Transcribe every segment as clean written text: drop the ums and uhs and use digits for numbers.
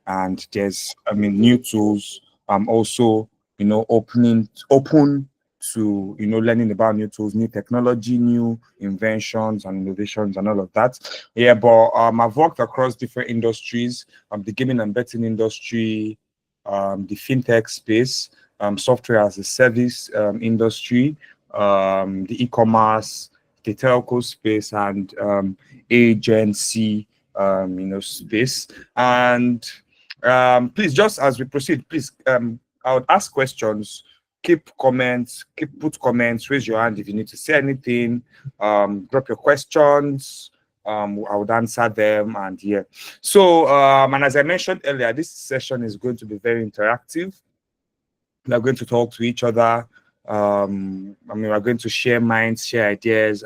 and there's new tools also open to learning about new tools, new technology, new inventions and innovations and all of that. Yeah, but I've worked across different industries, the gaming and betting industry, the fintech space, software as a service industry, the e-commerce, the telco space, and agency space. And please, just as we proceed, please, I would ask questions, put comments, raise your hand if you need to say anything, drop your questions. I would answer them. And yeah, so and as I mentioned earlier, this session is going to be very interactive. We're going to talk to each other. We're going to share minds, share ideas,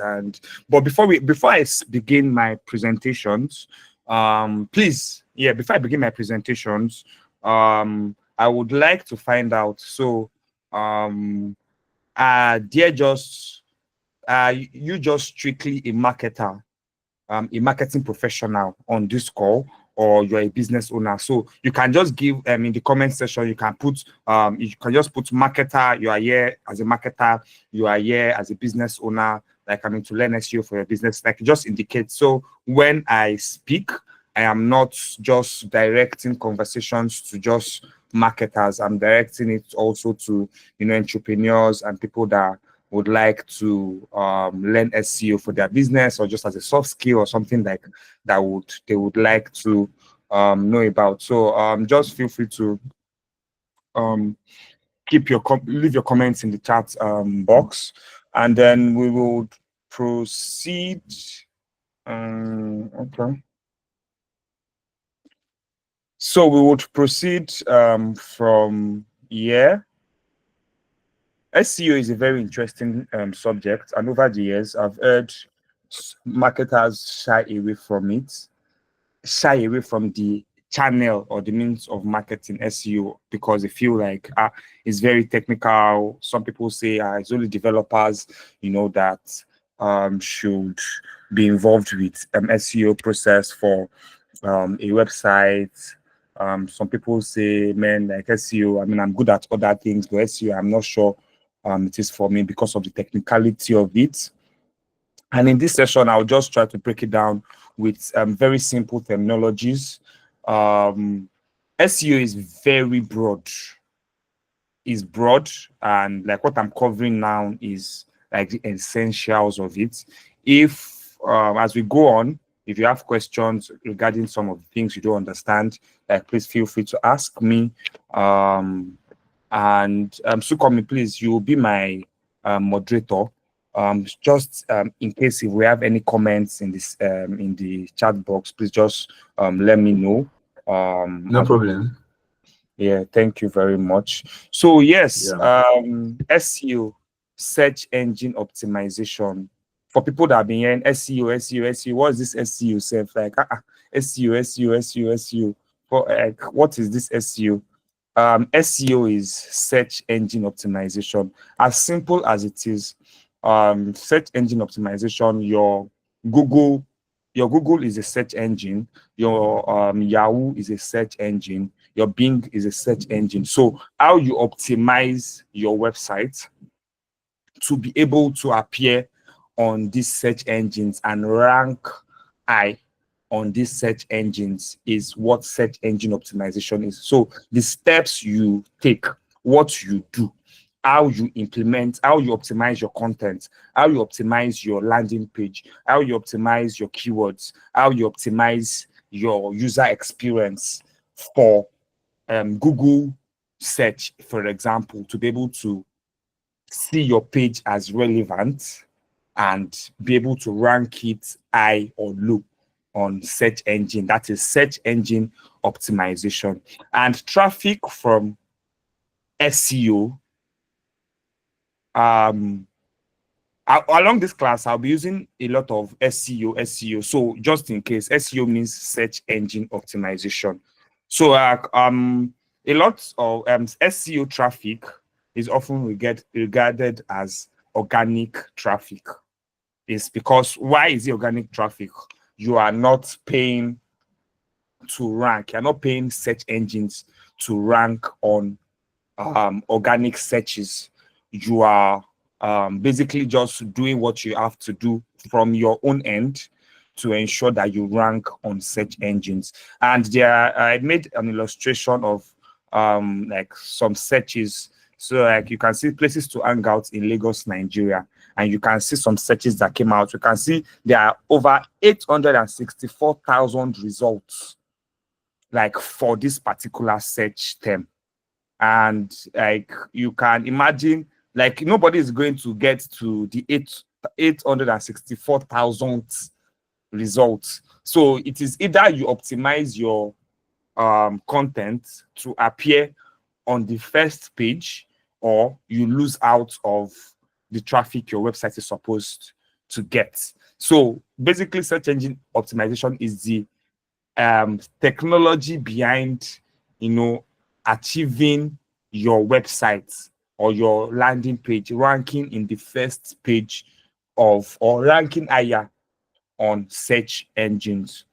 but before I begin my presentations, please, yeah, before I begin my presentations, I would like to find out. So, you just strictly a marketer, a marketing professional on this call, or you're a business owner? So you can just give in the comment section, you can just put marketer, you are here as a marketer, you are here as a business owner, like to learn SEO for your business, like just indicate. So when I speak, I am not just directing conversations to just marketers, I'm directing it also to entrepreneurs and people that would like to learn SEO for their business, or just as a soft skill or something like that they would like to know about. So just feel free to leave your comments in the chat box, and then we will proceed. Okay. So we would proceed from here. SEO is a very interesting subject, and over the years, I've heard marketers shy away from the channel or the means of marketing SEO, because they feel like it's very technical. Some people say it's only developers, that should be involved with SEO process for a website. Some people say, man, like SEO, I'm good at other things, but SEO, I'm not sure it is for me because of the technicality of it. And in this session, I'll just try to break it down with very simple terminologies. SEO is very broad. It's broad, and like what I'm covering now is like the essentials of it. If as we go on, if you have questions regarding some of the things you don't understand, please feel free to ask me. Sukomi, please, you will be my moderator. Just in case if we have any comments in this in the chat box, please just let me know. No problem. Yeah, thank you very much. So yes, SEO, search engine optimization. For people that have been hearing SEO, what is this SEO self? Like SEO. For what is this SEO? SEO is search engine optimization. As simple as it is, search engine optimization, your Google is a search engine, your Yahoo is a search engine, your Bing is a search engine. So how you optimize your website to be able to appear on these search engines and rank high on these search engines is what search engine optimization is. So the steps you take, what you do, how you implement, how you optimize your content, how you optimize your landing page, how you optimize your keywords, how you optimize your user experience for Google search, for example, to be able to see your page as relevant and be able to rank it high or low on search engine. That is search engine optimization. And traffic from SEO, along this class, I'll be using a lot of SEO. So just in case, SEO means search engine optimization. So a lot of SEO traffic is often regarded as organic traffic. It's because, why is it organic traffic? You are not paying to rank. You're not paying search engines to rank on organic searches. You are basically just doing what you have to do from your own end to ensure that you rank on search engines. And there, I made an illustration of like some searches. So like you can see places to hang out in Lagos, Nigeria, and you can see some searches that came out. You can see there are over 864,000 results like for this particular search term. And like you can imagine, like nobody is going to get to the 864,000th results. So it is either you optimize your content to appear on the first page, or you lose out of the traffic your website is supposed to get. So basically, search engine optimization is the technology behind, achieving your website or your landing page ranking in the first page of, or ranking higher on search engines.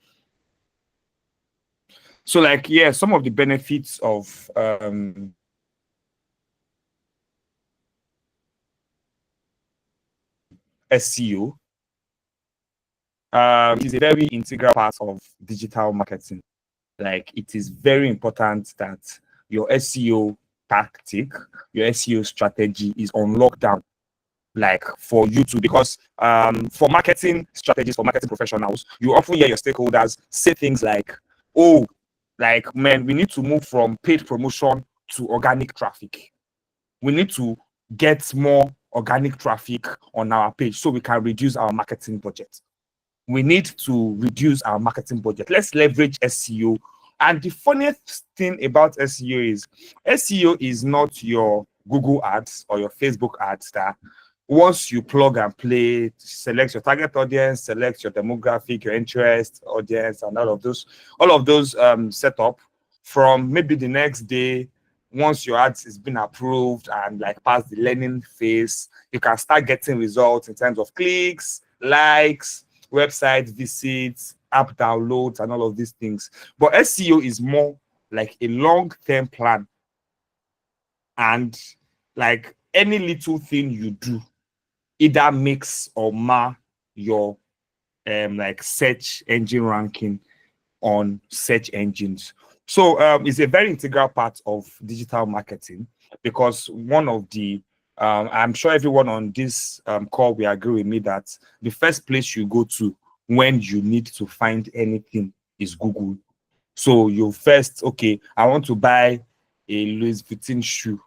So like, yeah, some of the benefits of SEO is a very integral part of digital marketing. Like it is very important that your SEO tactic, your SEO strategy is on lockdown, like for you to, because for marketing strategies, for marketing professionals, you often hear your stakeholders say things like, oh, like, man, we need to move from paid promotion to organic traffic. We need to get more organic traffic on our page so we can reduce our marketing budget. We need to reduce our marketing budget. Let's leverage SEO. And the funniest thing about SEO is not your Google ads or your Facebook ads that once you plug and play, select your target audience, select your demographic, your interest audience, and all of those set up, from maybe the next day, once your ads is been approved and like past the learning phase, you can start getting results in terms of clicks, likes, website visits, app downloads, and all of these things. But SEO is more like a long-term plan. And like any little thing you do either makes or mar your like search engine ranking on search engines. So it's a very integral part of digital marketing, because one of the I'm sure everyone on this call will agree with me that the first place you go to when you need to find anything is Google. So you first, okay, I want to buy a Louis Vuitton shoe.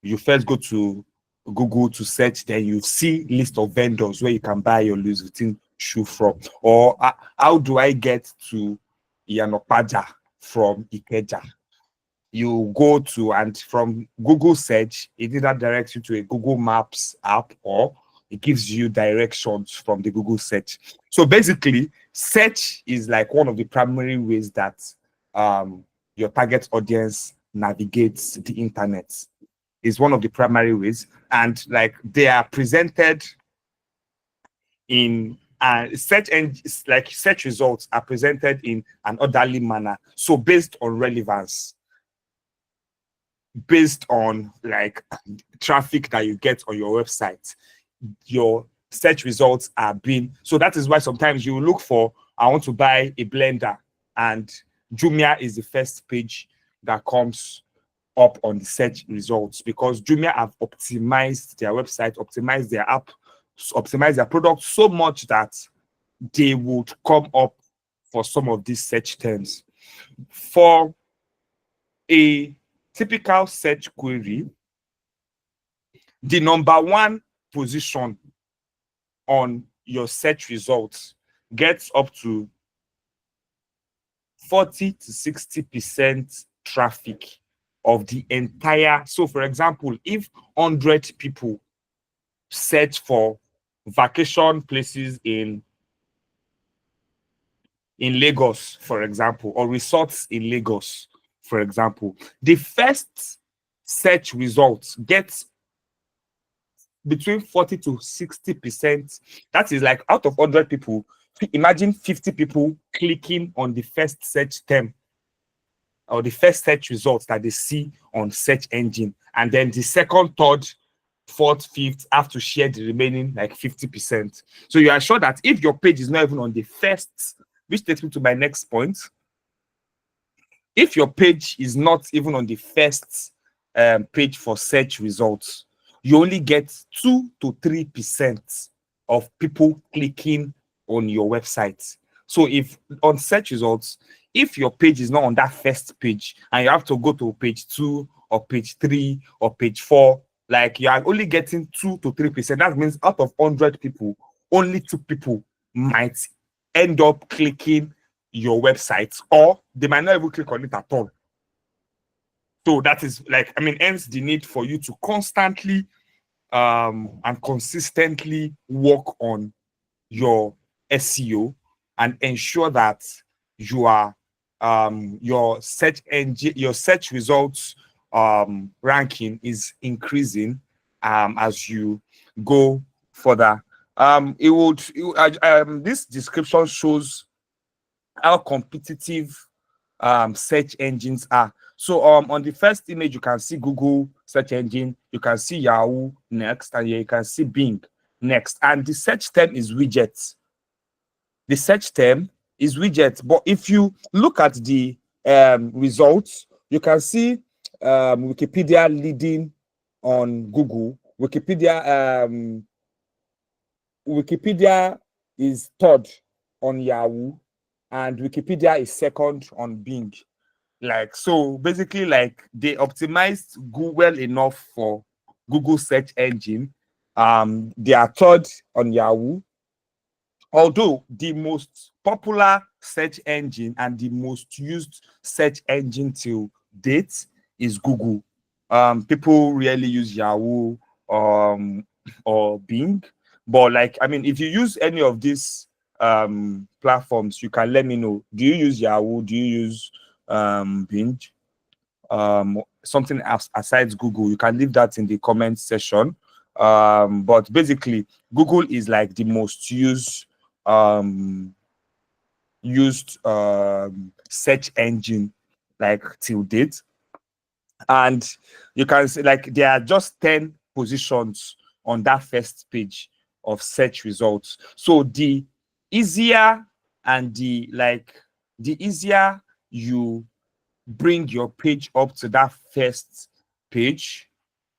You first go to Google to search, then you see list of vendors where you can buy your Louis Vuitton shoe from. Or how do I get to Yanopaja from Ikeja? You go to, and from Google search, it either directs you to a Google Maps app, or it gives you directions from the Google search. So basically, search is like one of the primary ways that your target audience navigates the internet. Is one of the primary ways, and like they are presented in search results are presented in an orderly manner. So based on relevance, based on like traffic that you get on your website, your search results are being. So that is why sometimes you look for, I want to buy a blender, and Jumia is the first page that comes up on the search results, because Jumia have optimized their website, optimized their app, optimized their product so much that they would come up for some of these search terms. For a typical search query, the number one position on your search results gets up to 40 to 60% traffic of the entire. So for example, if 100 people search for vacation places in Lagos, for example, or resorts in Lagos, for example, the first search results gets between 40 to 60%. That is like out of 100 people, imagine 50 people clicking on the first search term or the first search results that they see on search engine, and then the second, third, fourth, fifth have to share the remaining like 50%. So you are sure that if your page is not even on the first, which takes me to my next point, if your page is not even on the first page for search results, you only get 2 to 3% of people clicking on your website. So if on search results, if your page is not on that first page and you have to go to page 2 or page 3 or page 4, like you are only getting 2 to 3%. That means out of 100 people, only 2 people might end up clicking your website, or they might not even click on it at all. So that is like, I mean, hence the need for you to constantly and consistently work on your SEO and ensure that you are your search engine, your search results ranking is increasing as you go further. This description shows how competitive search engines are. So on the first image, you can see Google search engine, you can see Yahoo next, and you can see Bing next. And the search term is widgets. The search term is widgets. But if you look at the results, you can see Wikipedia leading on Google. Wikipedia is third on Yahoo, and Wikipedia is second on Bing. Like, so basically, like, they optimized Google well enough for Google search engine. They are third on Yahoo, although the most popular search engine and the most used search engine till date is Google. People rarely use Yahoo or Bing, but like, I mean, if you use any of these platforms, you can let me know. Do you use Yahoo? Do you use Bing? Something else aside Google, you can leave that in the comment section. But basically, Google is like the most used search engine like till date. And you can see like there are just 10 positions on that first page of search results. So the easier and the easier you bring your page up to that first page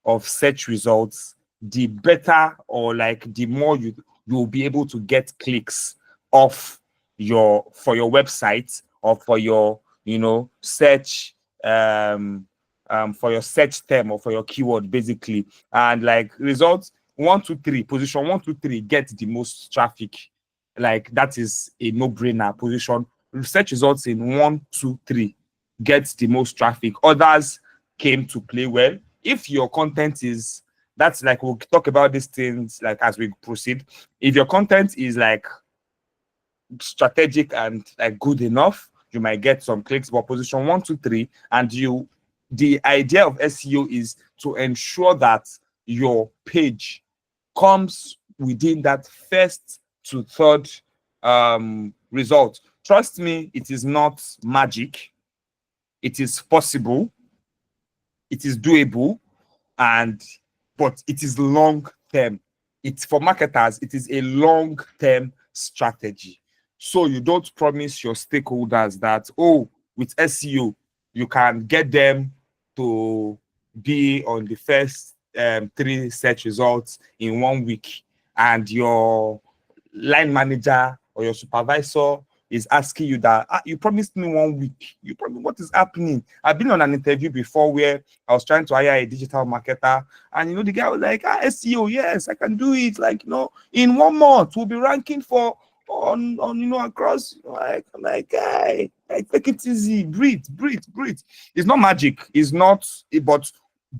of search results, the better, or like the more you'll be able to get clicks off for your website, or for your search for your search term, or for your keyword basically. And like results 1 2 3, position 1 2 3 get the most traffic. Like that is a no-brainer. Position search results in 1 2 3 gets the most traffic. Others came to play well. If your content is, that's like, we'll talk about these things like as we proceed. If your content is like strategic and like good enough, you might get some clicks. But position 1 2 3, and the idea of SEO is to ensure that your page comes within that first to third result. Trust me, it is not magic. It is possible, it is doable, but it is long term. It's for marketers, it is a long term strategy. So you don't promise your stakeholders that, oh, with SEO you can get them to be on the first 3 search results in 1 week, and your line manager or your supervisor is asking you that, you promised me 1 week. You promised, what is happening? I've been on an interview before where I was trying to hire a digital marketer, and the guy was like, SEO, yes, I can do it. Like, in 1 month we'll be ranking for on across. Like, I'm like, guy, take it easy, breathe. It's not magic. It's not, but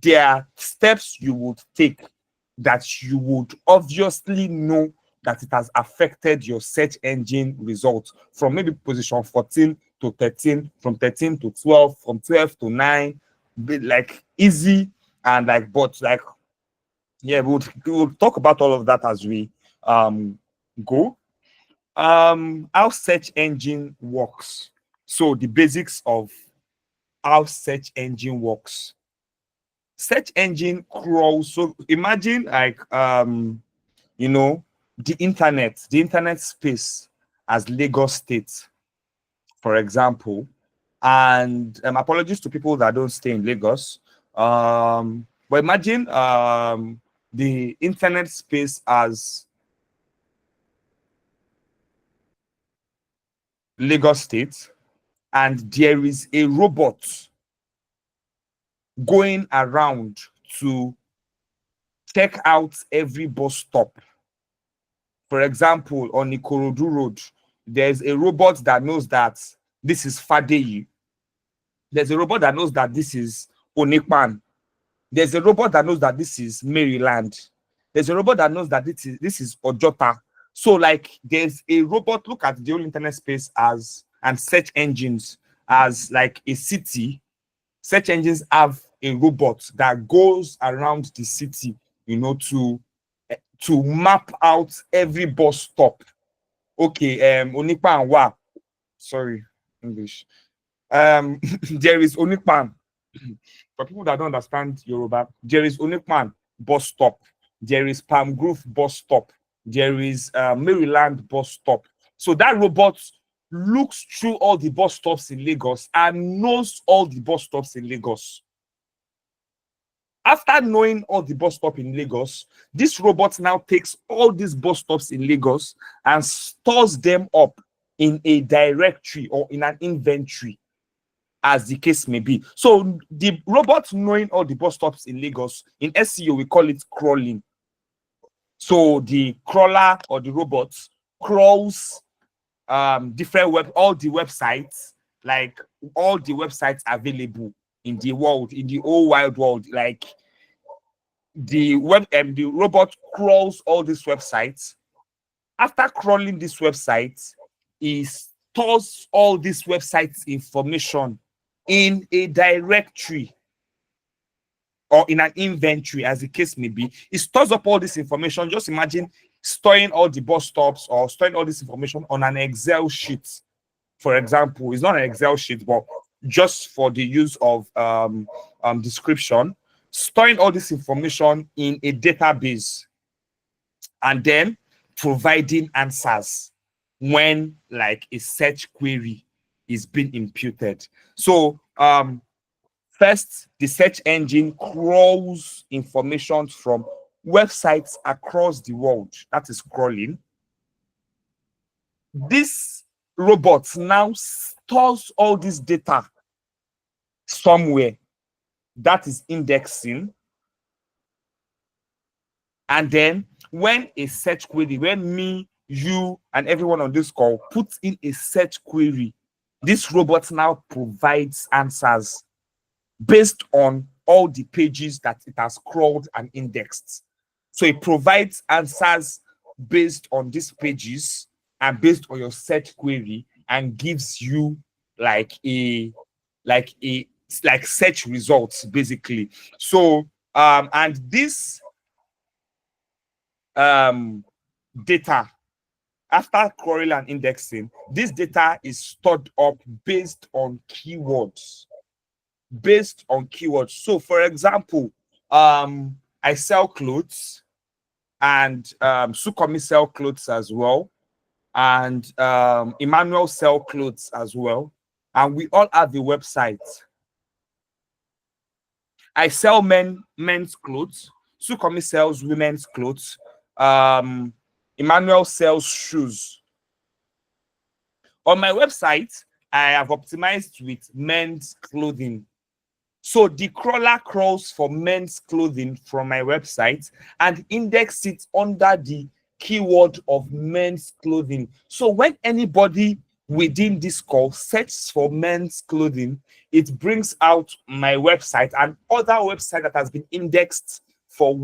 there are steps you would take that you would obviously know that it has affected your search engine results, from maybe position 14 to 13, from 13 to 12, from 12 to 9, like easy. And like, but like, yeah, we'll talk about all of that as we go. How search engine works. So the basics of how search engine works. Search engine crawls. So imagine like you know the internet space as Lagos State, for example. And apologies to people that don't stay in Lagos. But imagine the internet space as Lagos State, and there is a robot going around to check out every bus stop. For example, on Ikorodu Road, there's a robot that knows that this is Fadeyi. There's a robot that knows that this is Onekpan. There's a robot that knows that this is Maryland. There's a robot that knows that this is Ojota. So, like, there's a robot. Look at the whole internet space as and search engines as like a city. Search engines have a robot that goes around the city, to map out every bus stop. Okay, Onipa and Wa. Sorry, English. There is Onipan. For people that don't understand Yoruba, there is Onipan bus stop. There is Palm Grove bus stop. There is Maryland bus stop. So that robot looks through all the bus stops in Lagos and knows all the bus stops in Lagos. After knowing all the bus stops in Lagos, this robot now takes all these bus stops in Lagos and stores them up in a directory or in an inventory, as the case may be. So the robot knowing all the bus stops in Lagos, in SEO, we call it crawling. So the crawler or the robot crawls all the websites, like all the websites available in the world, in the whole wide world. Like the robot crawls all these websites. After crawling these websites, it stores all these websites information in a directory or in an inventory, as the case may be. It stores up all this information. Just imagine storing all the bus stops or storing all this information on an Excel sheet. For example, it's not an Excel sheet, but just for the use of description, storing all this information in a database and then providing answers when like a search query is being imputed. So first, the search engine crawls information from websites across the world. That is crawling. This robot now stores all this data somewhere. That is indexing. And then when a search query, when me, you, and everyone on this call puts in a search query, this robot now provides answers based on all the pages that it has crawled and indexed. So it provides answers based on these pages and based on your search query, and gives you like search results basically. So and this data, after crawling and indexing, this data is stored up based on keywords. So for example, I sell clothes, and Sukomi sell clothes as well, and Emmanuel sell clothes as well, and we all have a website. I sell men's clothes, Sukomi sells women's clothes, Emmanuel sells shoes. On my website, I have optimized with men's clothing. So the crawler crawls for men's clothing from my website and indexes it under the keyword of men's clothing. So when anybody within this call searches for men's clothing, it brings out my website and other website that has been indexed for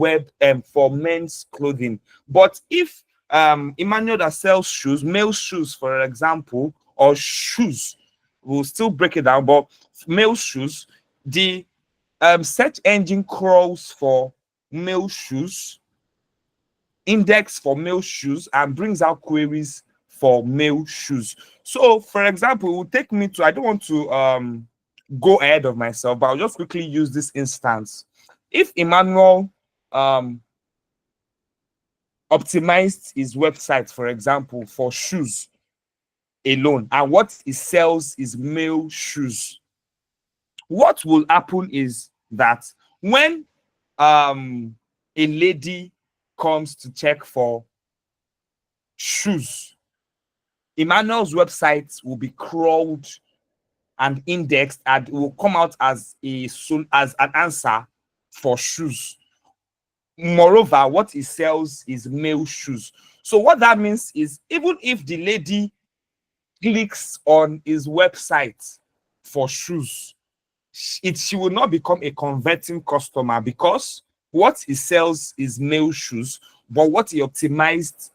for men's clothing. But if Emmanuel that sells shoes, male shoes, for example, or shoes, we'll still break it down, but male shoes, the search engine crawls for male shoes, index for male shoes, and brings out queries for male shoes. So, for example, it will take me to, I don't want to go ahead of myself, but I'll just quickly use this instance. If Emmanuel optimized his website, for example, for shoes alone, and what he sells is male shoes, what will happen is that when a lady comes to check for shoes, Emmanuel's website will be crawled and indexed, and it will come out as as an answer for shoes. Moreover, what he sells is male shoes. So what that means is, even if the lady clicks on his website for shoes, she will not become a converting customer, because what he sells is male shoes, but what he optimized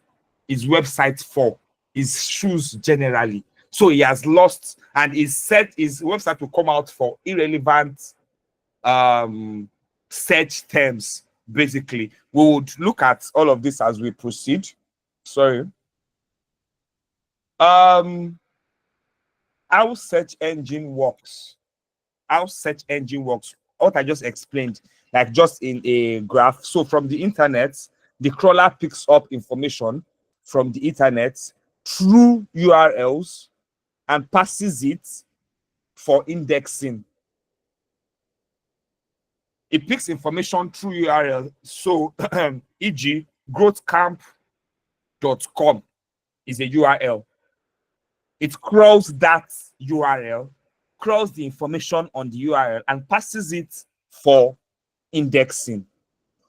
his website for is shoes generally. So he has lost, and he said his website will come out for irrelevant search terms. Basically, we would look at all of this as we proceed. Sorry. How search engine works. How search engine works. What I just explained, like just in a graph. So from the internet, the crawler picks up information from the internet through URLs and passes it for indexing. It picks information through URL. So, e.g., growthcamp.com is a URL. It crawls that URL, crawls the information on the URL, and passes it for indexing.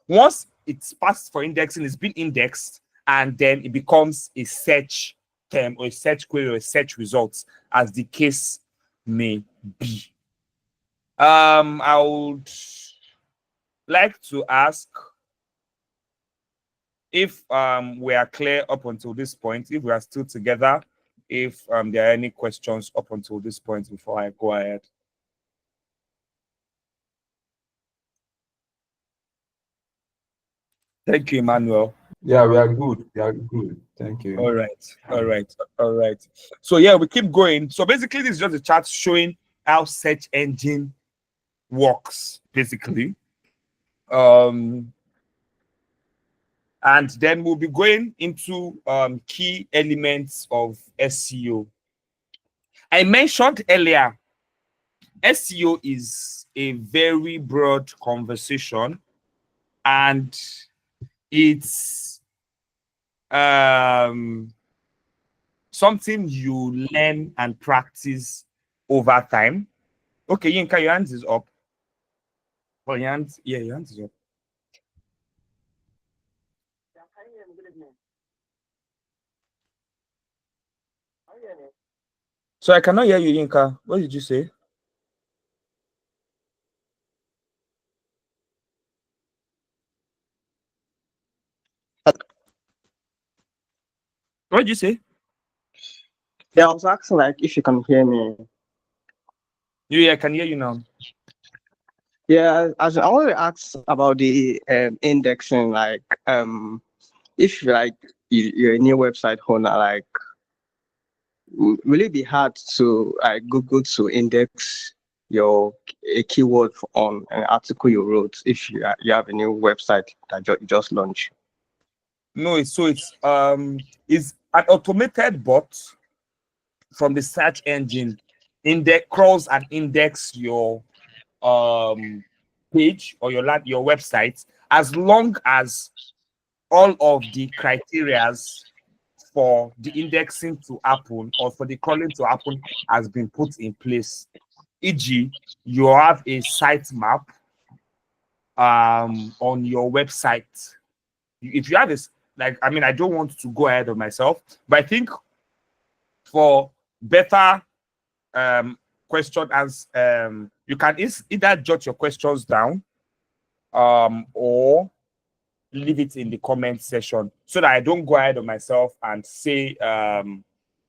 Once it's passed for indexing, it's been indexed, and then it becomes a search term or a search query or a search results, as the case may be. I would like to ask if we are clear up until this point, if we are still together, if there are any questions up until this point before I go ahead. Thank you, Emmanuel. Yeah, we are good. We are good. Thank you. All right. All right. All right. So yeah, we keep going. So basically, this is just a chart showing how search engine works, basically. And then we'll be going into key elements of SEO. I mentioned earlier, SEO is a very broad conversation, and it's something you learn and practice over time. Okay, Yinka, your hands is up. Oh, your hands, yeah, your hands is up. So I cannot hear you, Yinka. What did you say? What did you say? Yeah, I was asking like if you can hear me. Yeah, I can hear you now. Yeah, as I want to ask about the indexing, like if like you're a new website owner, like will it be hard to Google to index your a keyword on an article you wrote if you have a new website that you just launched? No, it's an automated bot from the search engine crawls and index your page or your website, as long as all of the criterias for the indexing to happen or for the crawling to happen has been put in place. E.g., you have a sitemap on your website. If you have this, like, I mean, I don't want to go ahead of myself, but I think for better question as you can either jot your questions down or leave it in the comment section, so that I don't go ahead of myself and say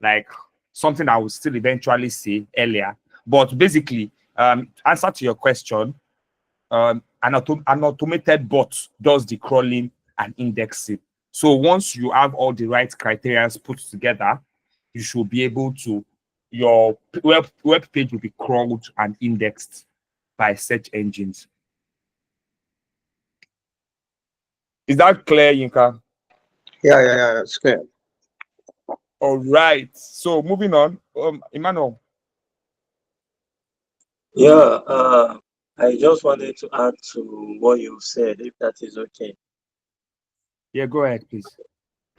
like something I will still eventually say earlier. But basically, answer to your question, an automated bot does the crawling and indexing. So once you have all the right criteria put together, you should be able to, your web page will be crawled and indexed by search engines. Is that clear, Yinka? Yeah, it's clear. All right. So moving on, Emmanuel. Yeah, I just wanted to add to what you said, if that is okay. Yeah, go ahead, please.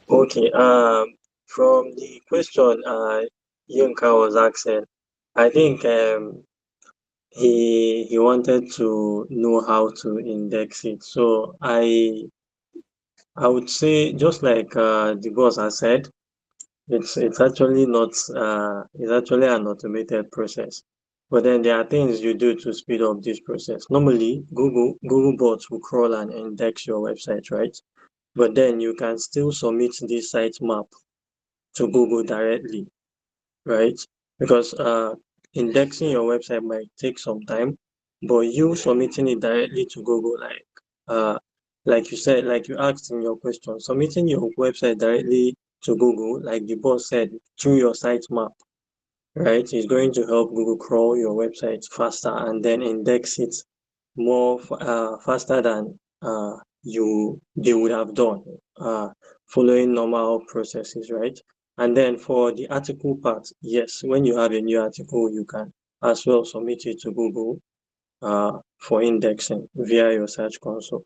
Okay, from the question Yunka was asking, I think he wanted to know how to index it. So I would say, just like the boss has said, it's actually not it's actually an automated process. But then there are things you do to speed up this process. Normally, Google bots will crawl and index your website, right? But then you can still submit this sitemap to Google directly, right? Because indexing your website might take some time, but you submitting it directly to Google, like you said, like you asked in your question, submitting your website directly to Google, like the boss said, through your sitemap, right, is going to help Google crawl your website faster and then index it more faster than they would have done following normal processes, right? And then for the article part, yes, when you have a new article, you can as well submit it to Google for indexing via your search console.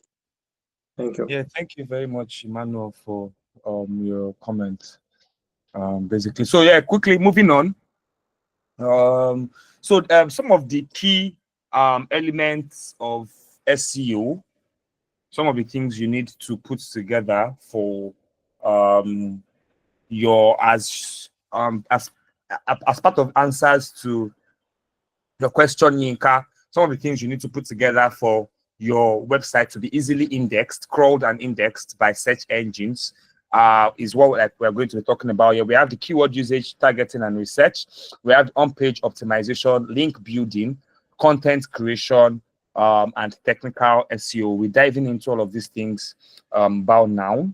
Thank you. Yeah, thank you very much, Emmanuel, for your comment. Basically, so yeah, quickly moving on. Some of the key elements of SEO, some of the things you need to put together for um your as part of answers to the question, Yinka, some of the things you need to put together for your website to be easily indexed, crawled and indexed by search engines is what we're going to be talking about here. We have the keyword usage, targeting and research. We have on-page optimization, link building, content creation, and technical SEO. We're diving into all of these things about now.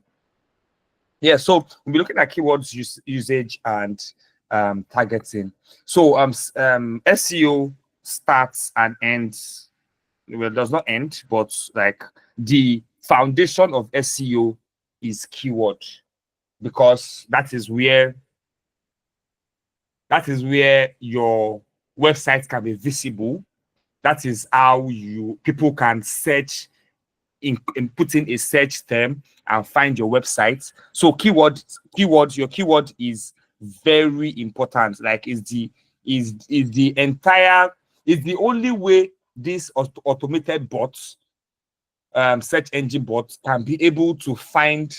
Yeah, so we'll be looking at keywords usage and targeting. So SEO starts and ends, well, it does not end, but like the foundation of SEO is keyword, because that is where your website can be visible. That is how people can search in putting a search term and find your website. So your keyword is very important. Like is the only way this automated bots, search engine bots, can be able to find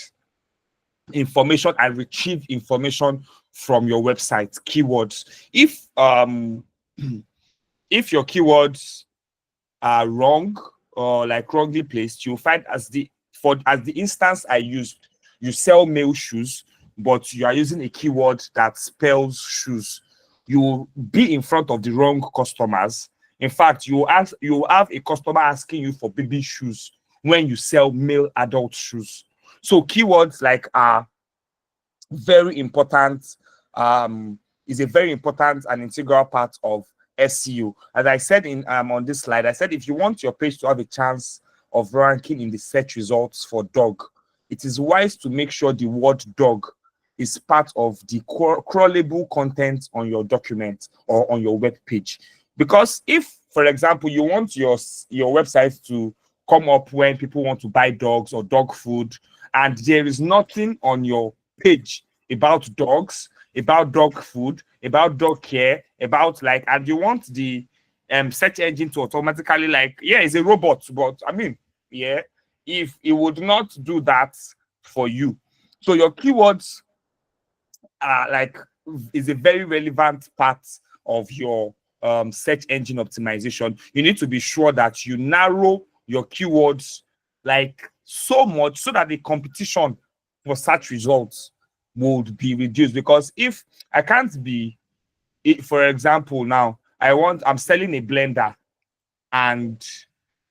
information and retrieve information from your website. Keywords. If your keywords are wrong or like wrongly placed, you'll find as the instance I used, you sell male shoes, but you are using a keyword that spells shoes. You will be in front of the wrong customers. In fact, you will have a customer asking you for baby shoes when you sell male adult shoes. So keywords like are very important, is a very important and integral part of SEO. As I said in on this slide, I said if you want your page to have a chance of ranking in the search results for dog, it is wise to make sure the word dog is part of the crawlable content on your document or on your web page. Because if, for example, you want your website to come up when people want to buy dogs or dog food, and there is nothing on your page about dogs, about dog food, about dog care, about like, and you want the search engine to automatically like, yeah, it's a robot, but I mean, yeah, if it would not do that for you. So your keywords are like is a very relevant part of your search engine optimization. You need to be sure that you narrow your keywords like so much so that the competition for search results would be reduced. Because if I can't be, for example, now I'm selling a blender and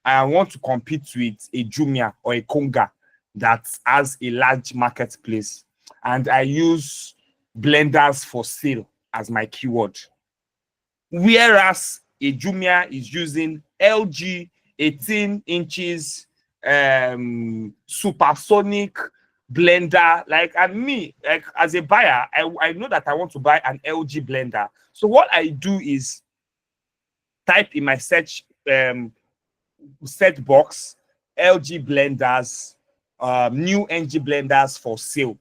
I want to compete with a Jumia or a Konga that has a large marketplace, and I use blenders for sale as my keyword. Whereas a Jumia is using LG 18 inches supersonic blender. Like, and me, like as a buyer, I know that I want to buy an LG blender. So what I do is type in my search box LG blenders, new NG blenders for sale,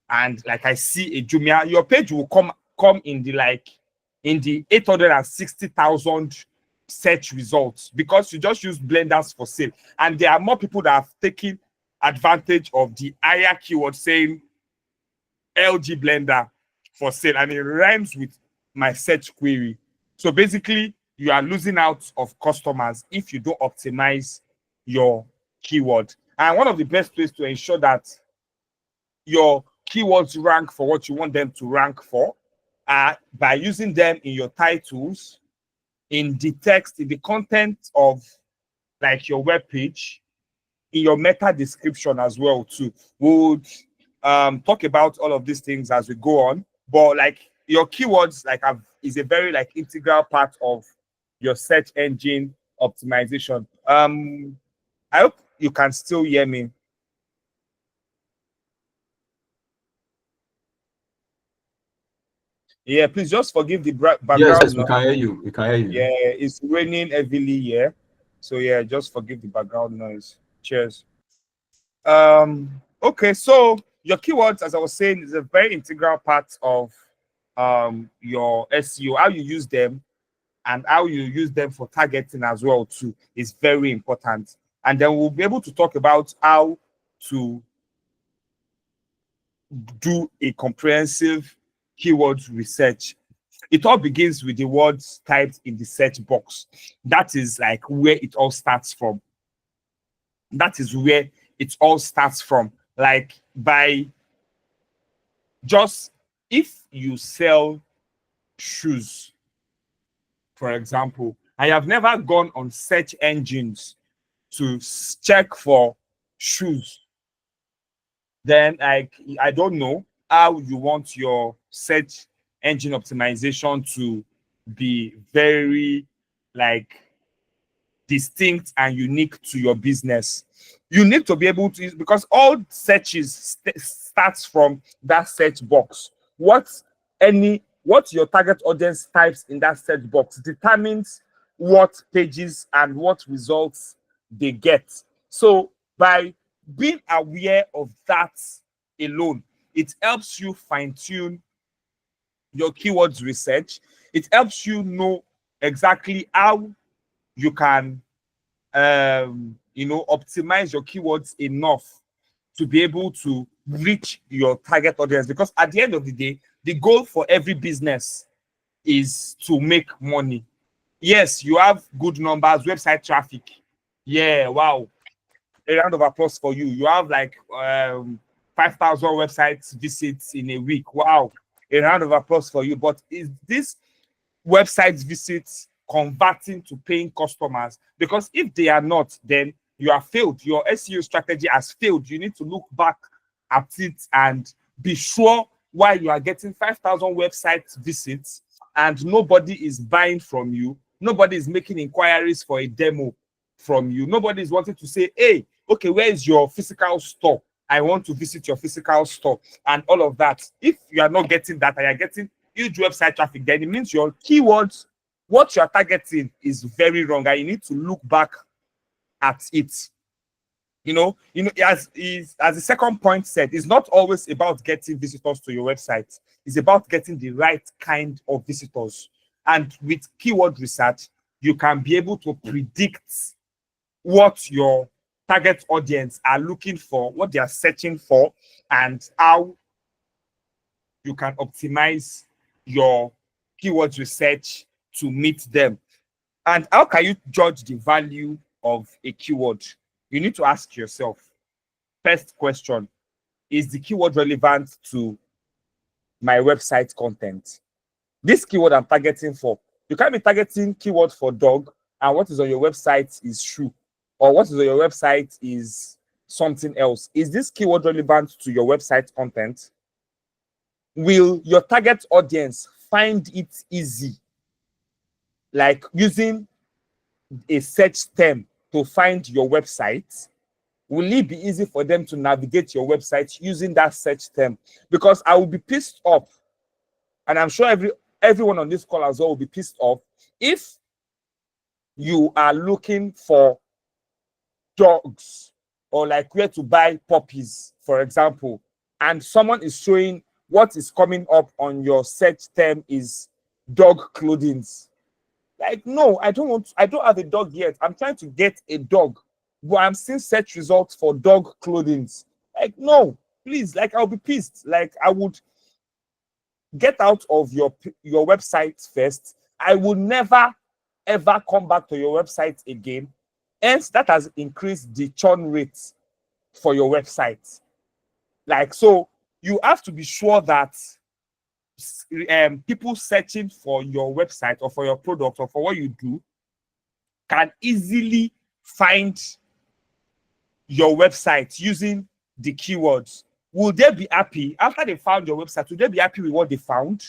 and like I see a Jumia, your page will come in the 860,000 search results, because you just use blenders for sale, and there are more people that have taken advantage of the higher keyword saying LG blender for sale, and it rhymes with my search query. So basically, you are losing out of customers if you don't optimize your keyword. And one of the best ways to ensure that your keywords rank for what you want them to rank for are by using them in your titles, in the text, in the content of like your web page, in your meta description as well too. We'll talk about all of these things as we go on, but like your keywords is a very like integral part of your search engine optimization. I hope you can still hear me. Yeah, please just forgive the background Yes, we noise. can hear you. We can hear you. Yeah, it's raining heavily here, so yeah, just forgive the background noise. Cheers. Okay, so your keywords, as I was saying, is a very integral part of your SEO. How you use them and how you use them for targeting as well too is very important. And then we'll be able to talk about how to do a comprehensive keyword research. It all begins with the words typed in the search box. That is like where it all starts from. That is where it all starts from. Like, by just, if you sell shoes, for example, I have never gone on search engines to check for shoes, then like I don't know how you want your search engine optimization to be very like distinct and unique to your business. You need to be able to, because all searches starts from that search box. What your target audience types in that search box determines what pages and what results they get. So by being aware of that alone, it helps you fine-tune your keywords research. It helps you know exactly how you can optimize your keywords enough to be able to reach your target audience. Because at the end of the day, the goal for every business is to make money. Yes, you have good numbers, website traffic. Yeah, wow. A round of applause for you. You have like 5,000 website visits in a week. Wow. A round of applause for you. But is this website visits converting to paying customers? Because if they are not, then you have failed. Your SEO strategy has failed. You need to look back at it and be sure why you are getting 5,000 website visits and nobody is buying from you. Nobody is making inquiries for a demo from you. Nobody is wanting to say, hey, okay, where is your physical store? I want to visit your physical store and all of that. If you are not getting that and you're getting huge website traffic, then it means your keywords, what you're targeting, is very wrong, and you need to look back at it. As the second point said, it's not always about getting visitors to your website. It's about getting the right kind of visitors. And with keyword research, you can be able to predict what your target audience are looking for, what they are searching for, and how you can optimize your keyword research to meet them. And how can you judge the value of a keyword? You need to ask yourself, first question, is the keyword relevant to my website content? This keyword I'm targeting for, you can't be targeting keyword for dog and what is on your website is shoe, or what is on your website is something else. Is this keyword relevant to your website content? will your target audience find it easy, like using a search term to find your website? Will it be easy for them to navigate your website using that search term? Because I will be pissed off, and I'm sure everyone on this call as well will be pissed off if you are looking for dogs or like where to buy puppies, for example, and someone is showing what is coming up on your search term is dog clothing. Like, no, I don't have a dog yet. I'm trying to get a dog, but I'm seeing search results for dog clothing. Like, no, please, like, I'll be pissed. Like, I would get out of your website first. I will never ever come back to your website again. Hence, that has increased the churn rate for your website. Like, so you have to be sure that people searching for your website or for your product or for what you do can easily find your website using the keywords. Will they be happy after they found your website? Will they be happy with what they found?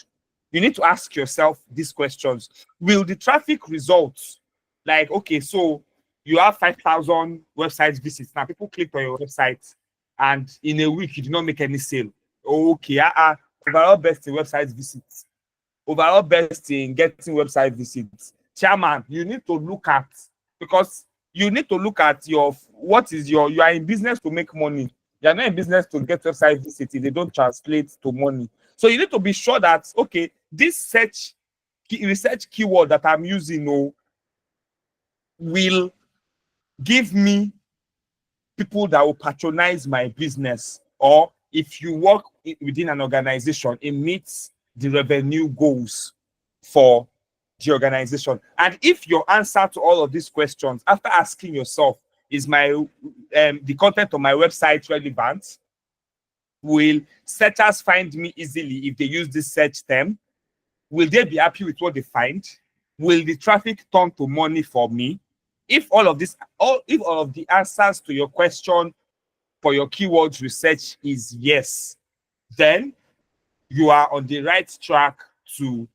You need to ask yourself these questions. Will the traffic results, like, okay, so you have 5,000 website visits. Now people clicked on your website and in a week you did not make any sale. Okay, overall best in website visits. Overall best in getting website visits. Chairman, you need to look at, because you need to look at you are in business to make money. You are not in business to get website visits if they don't translate to money. So you need to be sure that, okay, this research keyword that I'm using will give me people that will patronize my business. Or if you work within an organization, it meets the revenue goals for the organization. And if your answer to all of these questions, after asking yourself, is the content of my website relevant? Will searchers find me easily if they use this search term? Will they be happy with what they find? Will the traffic turn to money for me? If all of the answers to your question for your keywords research is yes, then you are on the right track to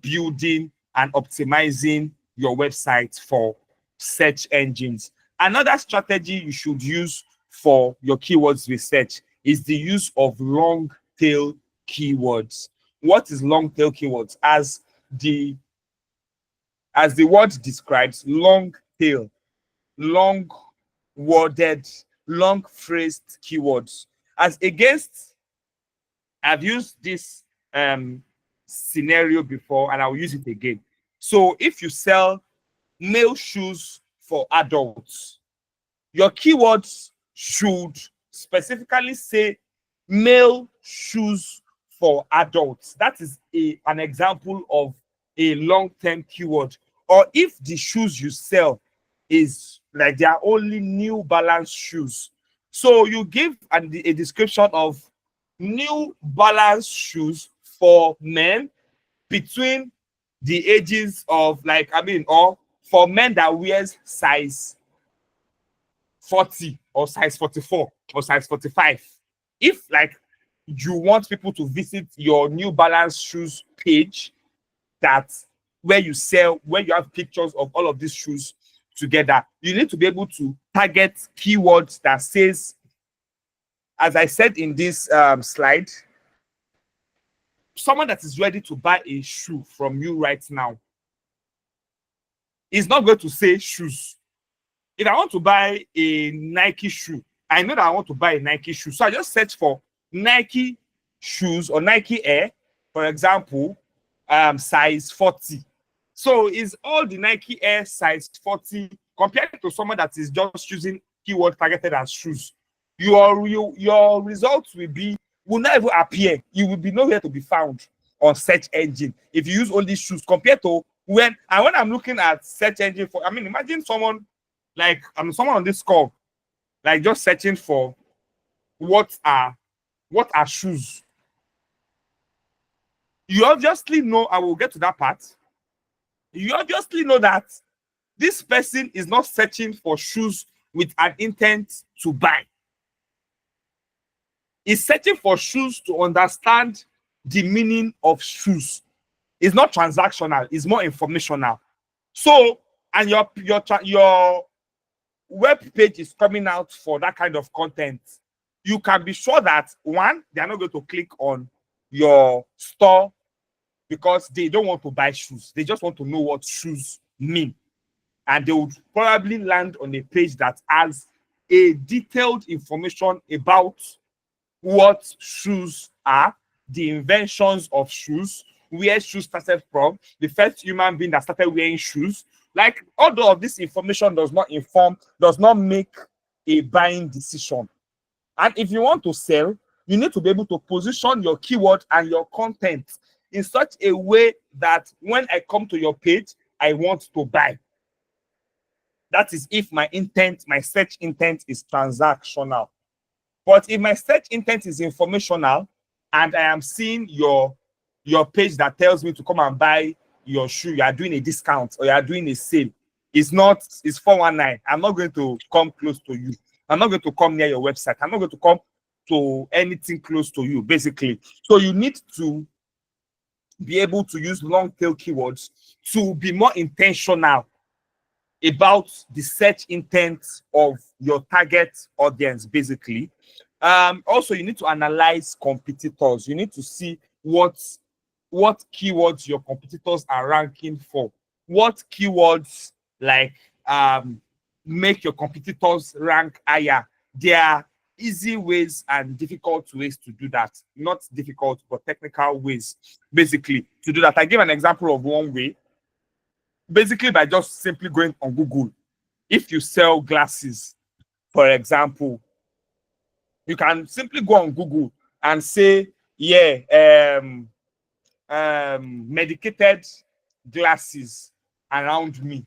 building and optimizing your website for search engines. Another strategy you should use for your keywords research is the use of long tail keywords. What is long tail keywords? As the word describes, long tail, long worded, long phrased keywords. As against, I've used this scenario before and I'll use it again. So if you sell male shoes for adults, your keywords should specifically say male shoes for adults. That is an example of a long-term keyword. Or if the shoes you sell is like they are only New Balance shoes, so you give a description of New Balance shoes for men between the ages of or for men that wears size 40 or size 44 or size 45. If you want people to visit your New Balance shoes page, where you have pictures of all of these shoes together, you need to be able to target keywords that says, as I said in this slide, someone that is ready to buy a shoe from you right now is not going to say shoes. If I want to buy a Nike shoe, I know that I want to buy a Nike shoe. So I just search for Nike shoes or Nike Air, for example, size 40. So is all the Nike Air size 40 compared to someone that is just using keyword targeted as shoes? Your results will not even appear. You will be nowhere to be found on search engine if you use only shoes compared to when I'm looking at search engine for, imagine someone someone on this call, just searching for what are shoes. You obviously know, I will get to that part. You obviously know that this person is not searching for shoes with an intent to buy. He's searching for shoes to understand the meaning of shoes. It's not transactional, it's more informational. So, and your web page is coming out for that kind of content, you can be sure that one, they are not going to click on your store because they don't want to buy shoes. They just want to know what shoes mean. And they would probably land on a page that has a detailed information about what shoes are, the inventions of shoes, where shoes started from, the first human being that started wearing shoes. Like, all of this information does not make a buying decision. And if you want to sell, you need to be able to position your keyword and your content in such a way that when I come to your page, I want to buy. That is if my search intent is transactional. But if my search intent is informational and I am seeing your page that tells me to come and buy your shoe, you are doing a discount or you are doing a sale, it's 419. I'm not going to come close to you. I'm not going to come near your website. I'm not going to come to anything close to you, basically. So you need to be able to use long tail keywords to be more intentional about the search intent of your target audience, basically. Also, you need to analyze competitors. You need to see what keywords your competitors are ranking for. What keywords make your competitors rank higher. There are easy ways and difficult ways to do that. Not difficult, but technical ways, basically, to do that. I give an example of one way. Basically, by just simply going on Google. If you sell glasses, for example, you can simply go on Google and say, medicated glasses around me,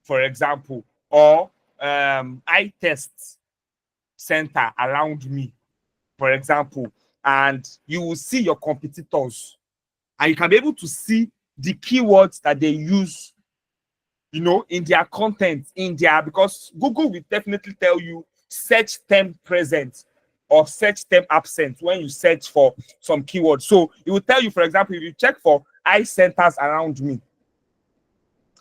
for example, or eye test center around me, for example, and you will see your competitors, and you can be able to see the keywords that they use, in their content, because Google will definitely tell you search term present or search term absent when you search for some keywords. So it will tell you, for example, if you check for eye centers around me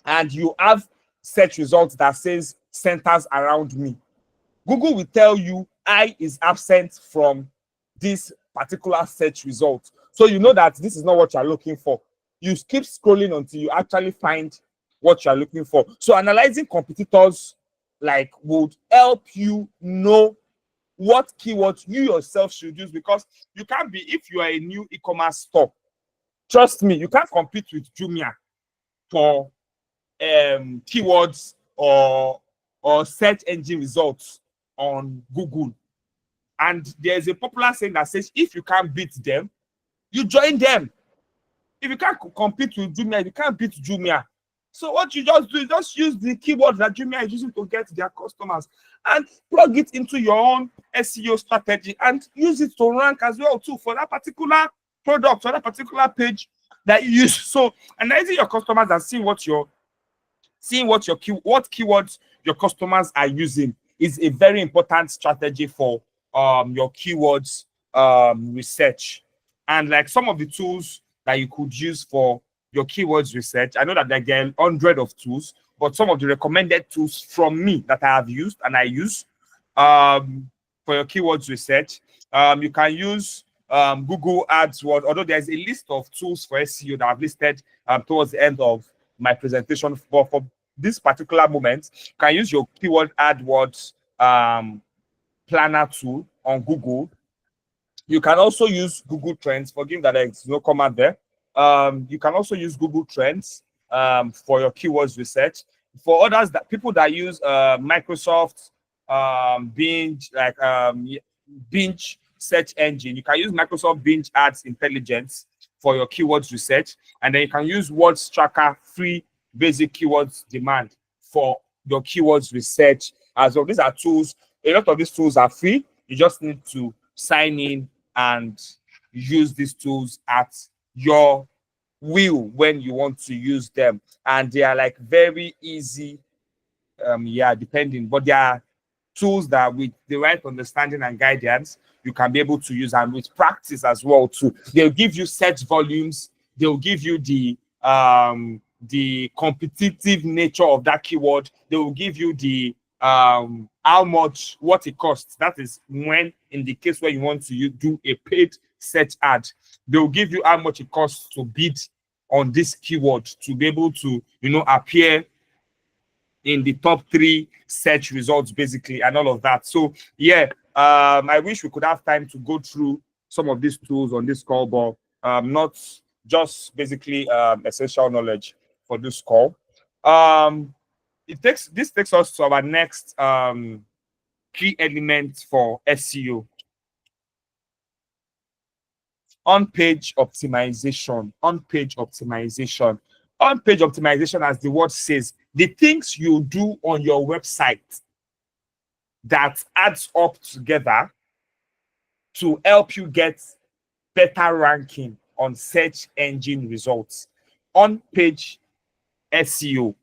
and you have search results that says centers around me, Google will tell you eye is absent from this particular search result. So you know that this is not what you're looking for. You keep scrolling until you actually find what you're looking for. So analyzing competitors would help you know what keywords you yourself should use, because you can't be, if you are a new e-commerce store, trust me, you can't compete with Jumia for keywords or search engine results on Google. And there's a popular saying that says, if you can't beat them, you join them. If you can't compete with Jumia, you can't beat Jumia. So what you just do is just use the keywords that Jumia is using to get their customers and plug it into your own SEO strategy and use it to rank as well too for that particular product or that particular page that you use. So analyzing your customers and seeing what keywords your customers are using is a very important strategy for your keywords research. And like some of the tools that you could use for your keywords research, I know that there are 100 of tools, but some of the recommended tools from me that I have used and I use for your keywords research, you can use Google AdWords, although there's a list of tools for SEO that I've listed towards the end of my presentation. But for this particular moment, you can use your keyword AdWords planner tool on Google. You can also use Google Trends. Forgive that there's no comment there. You can also use Google Trends for your keywords research. For others, people that use Microsoft Bing search engine, you can use Microsoft Bing Ads Intelligence for your keywords research, and then you can use Words Tracker free basic keywords demand for your keywords research as well. These are tools. A lot of these tools are free. You just need to sign in and use these tools at your will when you want to use them, and they are like very easy, depending, but they are tools that with the right understanding and guidance, you can be able to use, and with practice as well too. They'll give you search volumes, they'll give you the competitive nature of that keyword, they will give you the how much, what it costs. That is when, in the case where you want to do a paid search ad, they'll give you how much it costs to bid on this keyword to be able to, you know, appear in the top 3 search results basically, and all of that. So yeah, I wish we could have time to go through some of these tools on this call, but not just basically essential knowledge for this call. This takes us to our next key element for SEO. On-page optimization. On-page optimization. On-page optimization, as the word says, the things you do on your website that adds up together to help you get better ranking on search engine results. On-page SEO.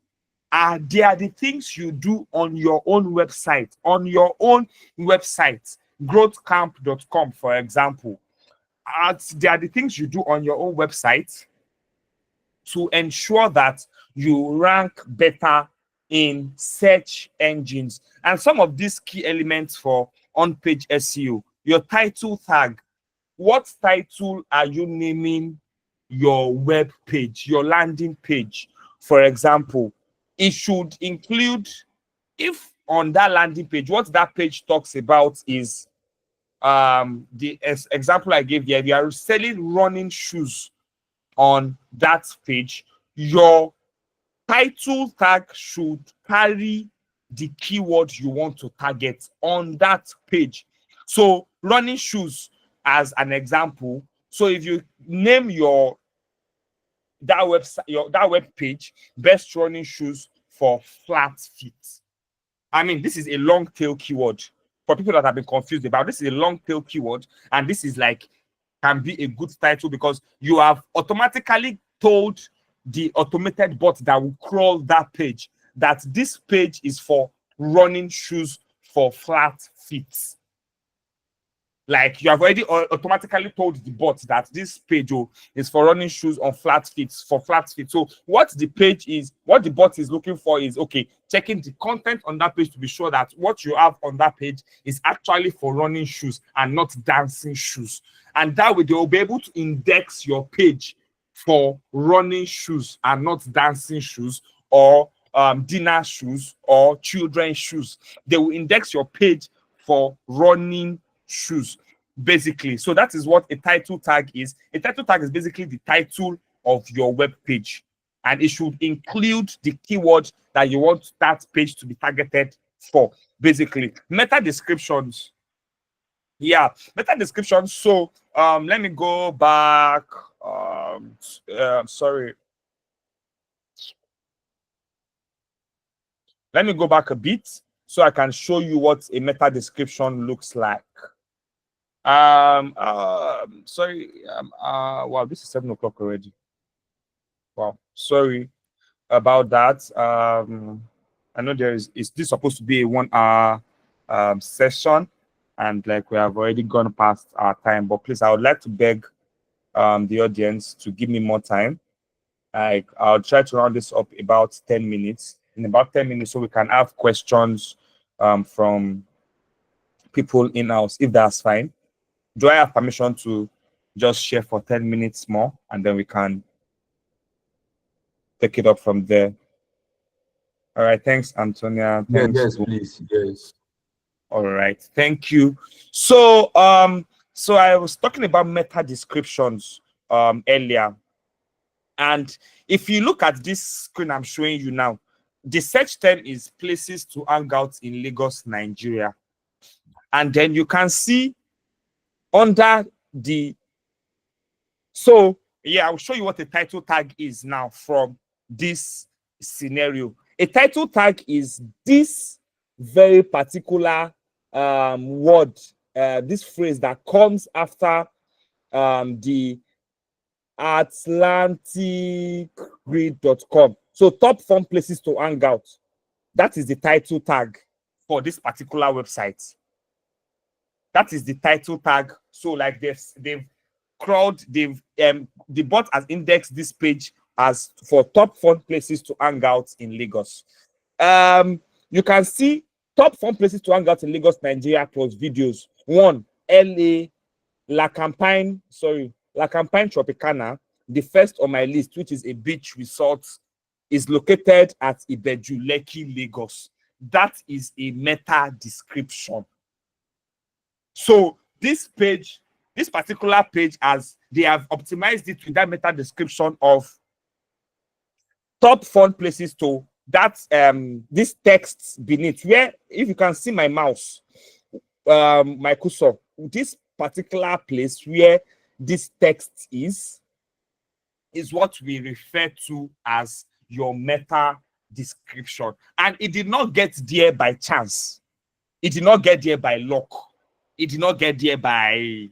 They are the things you do on your own website. On your own website, growthcamp.com, for example. They are the things you do on your own website to ensure that you rank better in search engines. And some of these key elements for on-page SEO, your title tag. What title are you naming your web page, your landing page? For example, it should include, if on that landing page, what that page talks about is the example I gave here, you are selling running shoes on that page, your title tag should carry the keyword you want to target on that page. So running shoes as an example. So if you name that web page best running shoes for flat feet, I mean, this is a long tail keyword. For people that have been confused about this, is a long tail keyword, and this is like can be a good title because you have automatically told the automated bot that will crawl that page that this page is for running shoes for flat feet. Like you have already automatically told the bot that this page is for running shoes on flat feet, for flat feet. So what the page is, what the bot is looking for is, okay, checking the content on that page to be sure that what you have on that page is actually for running shoes and not dancing shoes. And that way they will be able to index your page for running shoes and not dancing shoes or dinner shoes or children's shoes. They will index your page for running shoes, basically. So that is what a title tag is. A title tag is basically the title of your web page, and it should include the keyword that you want that page to be targeted for, basically. Meta descriptions. Yeah, meta descriptions. So let me go back. Sorry. Let me go back a bit so I can show you what a meta description looks like. Sorry. Wow, this is 7 o'clock already. Wow, sorry about that. I know is this supposed to be a 1 hour session, and like we have already gone past our time, but please, I would like to beg the audience to give me more time. I'll try to round this up about 10 minutes. In about 10 minutes, so we can have questions from people in-house, if that's fine. Do I have permission to just share for 10 minutes more, and then we can take it up from there? All right, thanks, Antonia. Thanks. Yes, please. Yes. All right, thank you. So so I was talking about meta descriptions earlier, and if you look at this screen I'm showing you now, the search term is places to hang out in Lagos, Nigeria. And then you can see under the, so yeah, I'll show you what a title tag is now from this scenario. A title tag is this very particular word, this phrase that comes after the atlanticgrid.com. So top fun places to hang out. That is the title tag for this particular website. That is the title tag. So like they've crawled, the bot has indexed this page as for top fun places to hang out in Lagos. You can see top fun places to hang out in Lagos, Nigeria plus videos. 1, LA, La Campagne Tropicana, the first on my list, which is a beach resort, is located at Ibeju, Lekki, Lagos. That is a meta description. So this page, this particular page, as they have optimized it with that meta description of top fun places to that this text beneath, where if you can see my mouse, my cursor, this particular place where this text is what we refer to as your meta description. And it did not get there by chance. It did not get there by luck. It did not get there by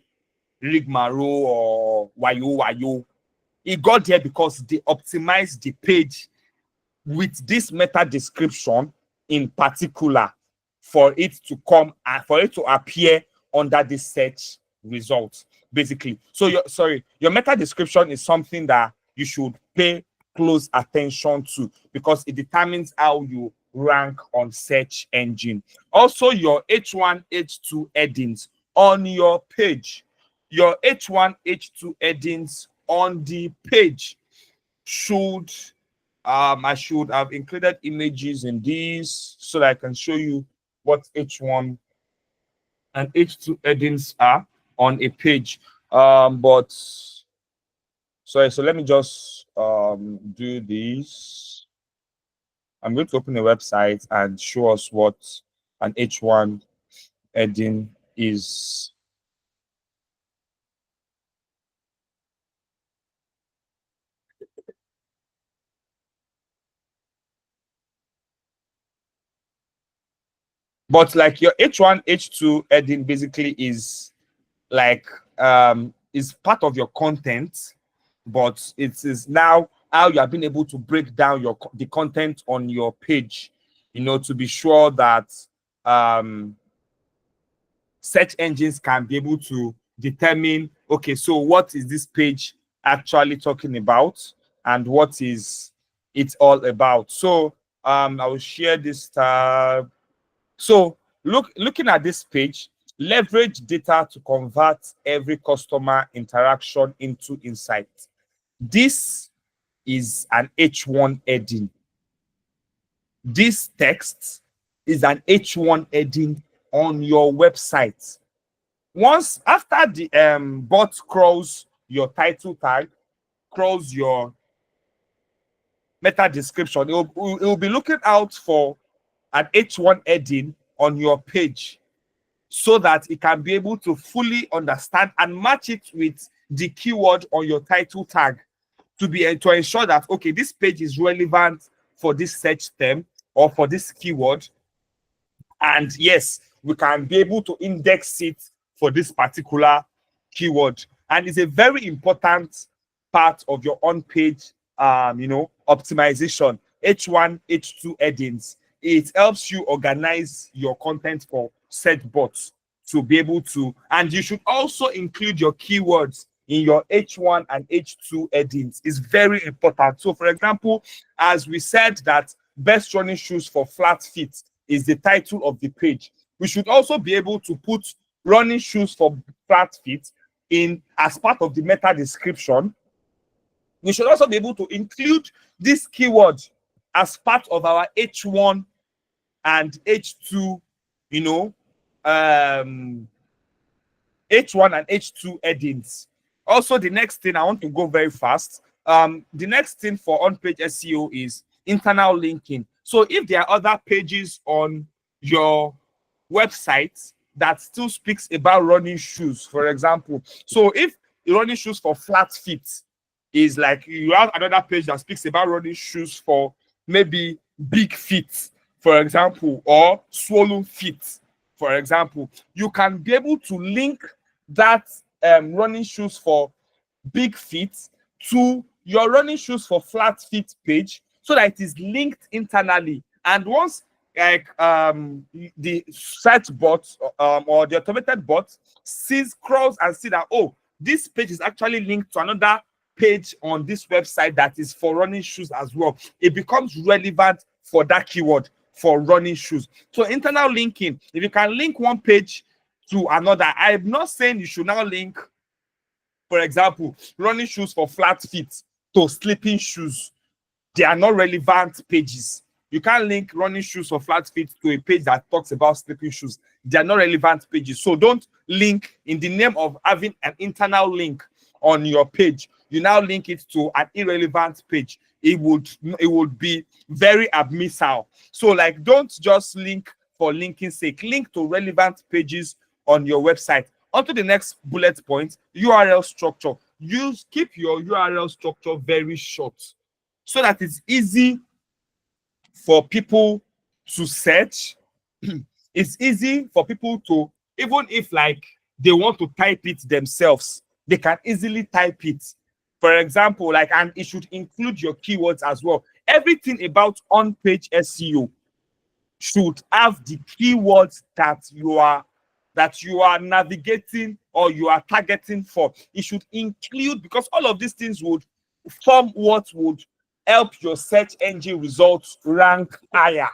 rigmarole or wayo. It got there because they optimized the page with this meta description in particular for it to come and for it to appear under the search results, basically. So your meta description is something that you should pay close attention to because it determines how you rank on search engine. Also, your H1, H2 headings on your page. Your H1, H2 headings on the page should I should have included images in these so that I can show you what H1 and H2 headings are on a page. But sorry, so let me just do this. I'm going to open a website and show us what an H1 heading is. But like your H1, H2 heading basically is like is part of your content, but it is now how you have been able to break down the content on your page, you know, to be sure that search engines can be able to determine, okay, so what is this page actually talking about and what is it all about. So I will share this tab. So looking at this page, leverage data to convert every customer interaction into insight. This is an H1 heading. This text is an H1 heading on your website. Once after the bot crawls your title tag, crawls your meta description, it will be looking out for an H1 heading on your page so that it can be able to fully understand and match it with the keyword on your title tag to ensure that, okay, this page is relevant for this search term or for this keyword. And yes, we can be able to index it for this particular keyword. And it's a very important part of your on-page, optimization. H1, H2 headings. It helps you organize your content for search bots to be able to, and you should also include your keywords in your H1 and H2 headings. It's very important. So for example, as we said that best running shoes for flat feet is the title of the page, we should also be able to put running shoes for flat feet in as part of the meta description. We should also be able to include this keyword as part of our H1 and H2, H1 and H2 headings. Also, the next thing I want to go very fast. The next thing for on-page SEO is internal linking. So if there are other pages on your website that still speaks about running shoes, for example, so if running shoes for flat feet is like you have another page that speaks about running shoes for maybe big feet, for example, or swollen feet, for example, you can be able to link that running shoes for big feet to your running shoes for flat feet page so that it is linked internally. And once like the search bot or the automated bot scrolls and see that, oh, this page is actually linked to another page on this website that is for running shoes as well. It becomes relevant for that keyword for running shoes. So internal linking, if you can link one page to another, I'm not saying you should now link, for example, running shoes for flat feet to sleeping shoes. They are not relevant pages. You can't link running shoes for flat feet to a page that talks about sleeping shoes. They are not relevant pages. So don't link in the name of having an internal link on your page. You now link it to an irrelevant page. It would be very abmissile. So like, don't just link for linking's sake. Link to relevant pages on your website. On to the next bullet point, URL structure. Keep your URL structure very short so that it's easy for people to search. It's easy for people to, even if like they want to type it themselves, they can easily type it. For example, like, and it should include your keywords as well. Everything about on-page SEO should have the keywords that you are navigating or you are targeting for. It should include, because all of these things would form what would help your search engine results rank higher.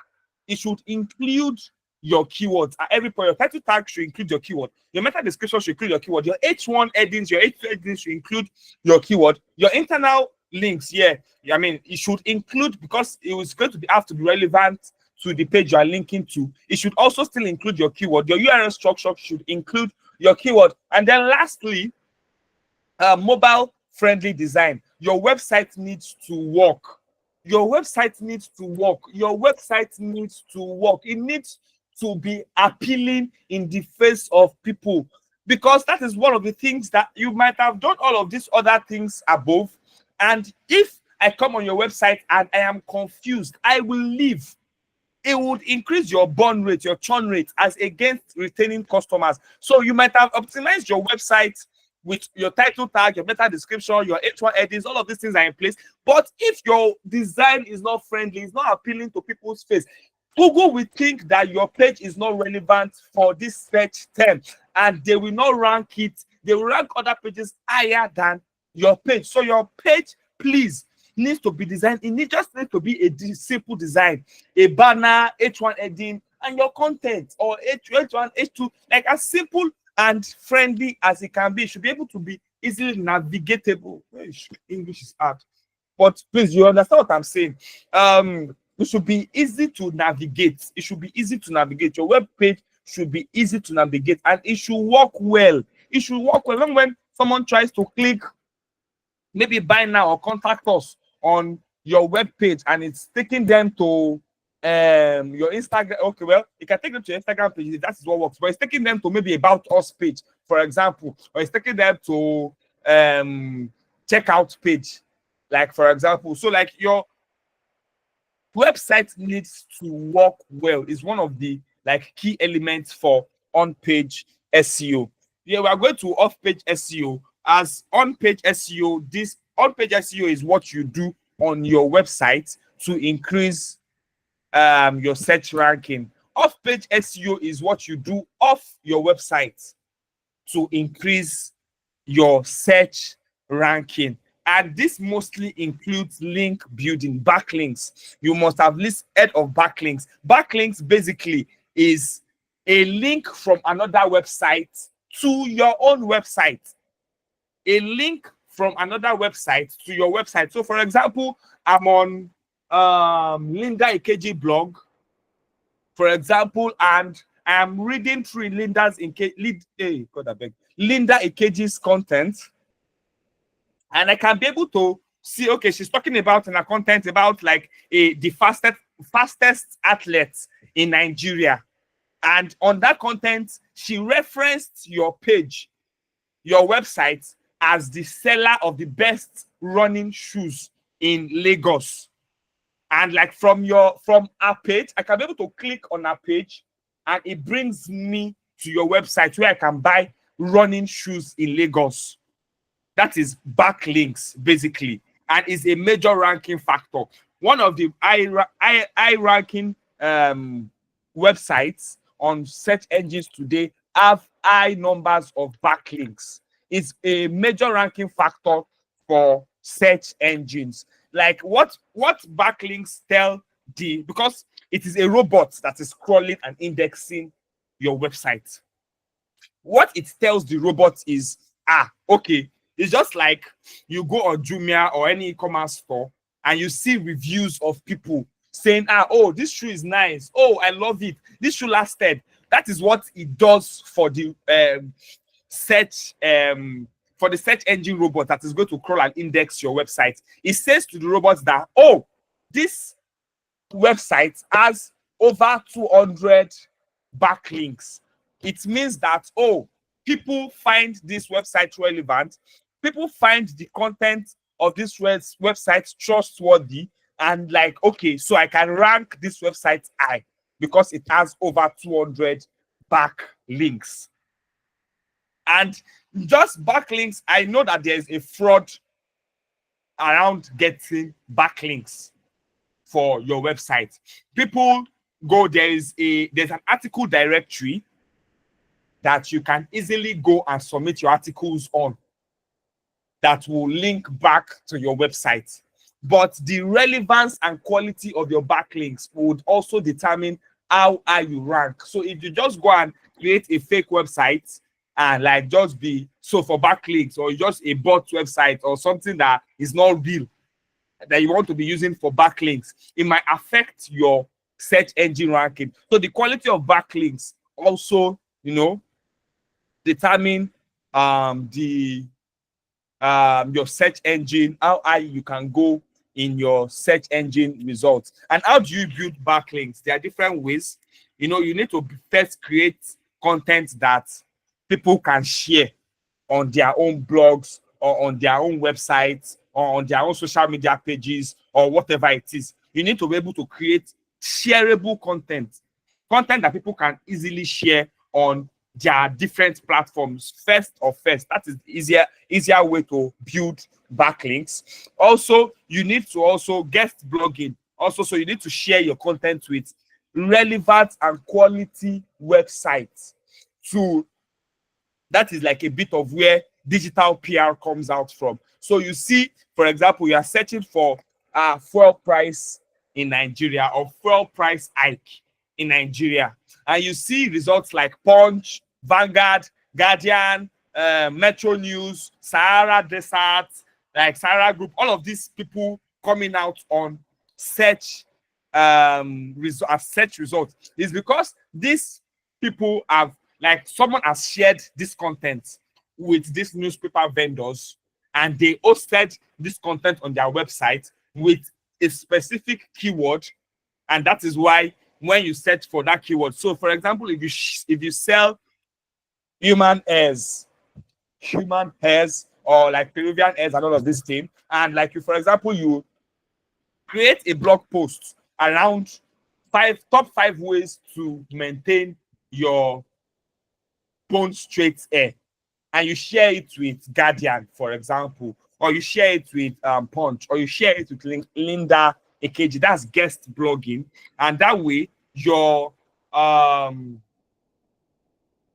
It should include your keywords. At every point, your title tag should include your keyword. Your meta description should include your keyword. Your H1 headings, your H2 headings should include your keyword. Your internal links, I mean, it should include, because it was going to have to be relevant to the page you are linking to. It should also still include your keyword. Your URL structure should include your keyword. And then lastly, mobile friendly design. Your website needs to work. Your website needs to work. Your website needs to work. It needs to be appealing in the face of people, because that is one of the things that you might have done all of these other things above. And if I come on your website and I am confused, I will leave. It would increase your burn rate, your churn rate, as against retaining customers. So you might have optimized your website with your title tag, your meta description, your H1 headings, all of these things are in place. But if your design is not friendly, it's not appealing to people's face, Google will think that your page is not relevant for this search term, and they will not rank it. They will rank other pages higher than your page. So your page, please, needs to be designed. It just needs to be a simple design, a banner, H1 heading, and your content, or H1, H2, like as simple and friendly as it can be. It should be able to be easily navigatable. English is hard, but please, you understand what I'm saying. It should be easy to navigate. It should be easy to navigate. Your web page should be easy to navigate, and it should work well. It should work well. Even when someone tries to click, maybe buy now or contact us on your web page, and it's taking them to your Instagram. Okay, well, you can take them to your Instagram page. That is what works. But it's taking them to maybe about us page, for example, or it's taking them to checkout page, like for example. So like your website needs to work well. Is one of the like key elements for on-page SEO. Yeah, we are going to off-page SEO. As on-page SEO, this on-page SEO is what you do on your website to increase your search ranking. Off-page SEO is what you do off your website to increase your search ranking. And this mostly includes link building, backlinks. You must have heard of backlinks. Backlinks basically is a link from another website to your own website. A link from another website to your website. So for example, I'm on Linda Ikeji blog, for example, and I'm reading through Linda Ikeji's content, and I can be able to see, okay, she's talking about in her content about like the fastest athletes in Nigeria. And on that content, she referenced your page, your website, as the seller of the best running shoes in Lagos. And like from our page, I can be able to click on our page, and it brings me to your website where I can buy running shoes in Lagos. That is backlinks, basically, and is a major ranking factor. One of the high ranking websites on search engines today have high numbers of backlinks. It's a major ranking factor for search engines. Like what backlinks tell because it is a robot that is crawling and indexing your website. What it tells the robot is, okay, it's just like you go on Jumia or any e-commerce store and you see reviews of people saying, oh, this shoe is nice. Oh, I love it. This shoe lasted. That is what it does for the search engine robot that is going to crawl and index your website. It says to the robots that, oh, this website has over 200 backlinks. It means that, oh, people find this website relevant. People find the content of this website trustworthy, and like, okay, so I can rank this website high because it has over 200 backlinks. And just backlinks, I know that there's a fraud around getting backlinks for your website. People go, there's an article directory that you can easily go and submit your articles on that will link back to your website. But the relevance and quality of your backlinks would also determine how high you rank. So if you just go and create a fake website and like just be so for backlinks, or just a bot website or something that is not real that you want to be using for backlinks, it might affect your search engine ranking. So the quality of backlinks also, determine your search engine, how high you can go in your search engine results. And how do you build backlinks? There are different ways. You need to first create content that people can share on their own blogs or on their own websites or on their own social media pages or whatever it is. You need to be able to create shareable content that people can easily share on their different platforms. First, that is the easier way to build backlinks. Also, you need to also guest blogging. Also, so you need to share your content with relevant and quality websites. That is like a bit of where digital PR comes out from. So you see, for example, you are searching for fuel price in Nigeria or fuel price hike in Nigeria, and you see results like Punch, Vanguard, Guardian, Metro News, Sahara Desert, like Sahara Group, all of these people coming out on search results. Is because these people have, like, someone has shared this content with these newspaper vendors, and they hosted this content on their website with a specific keyword, and that is why when you search for that keyword. So, for example, if you sell human hairs or like Peruvian hairs and all of this thing, and like you, for example, you create a blog post around top five ways to maintain your bone straight hair, and you share it with Guardian, for example, or you share it with Punch, or you share it with Linda Ekeji. That's guest blogging, and that way your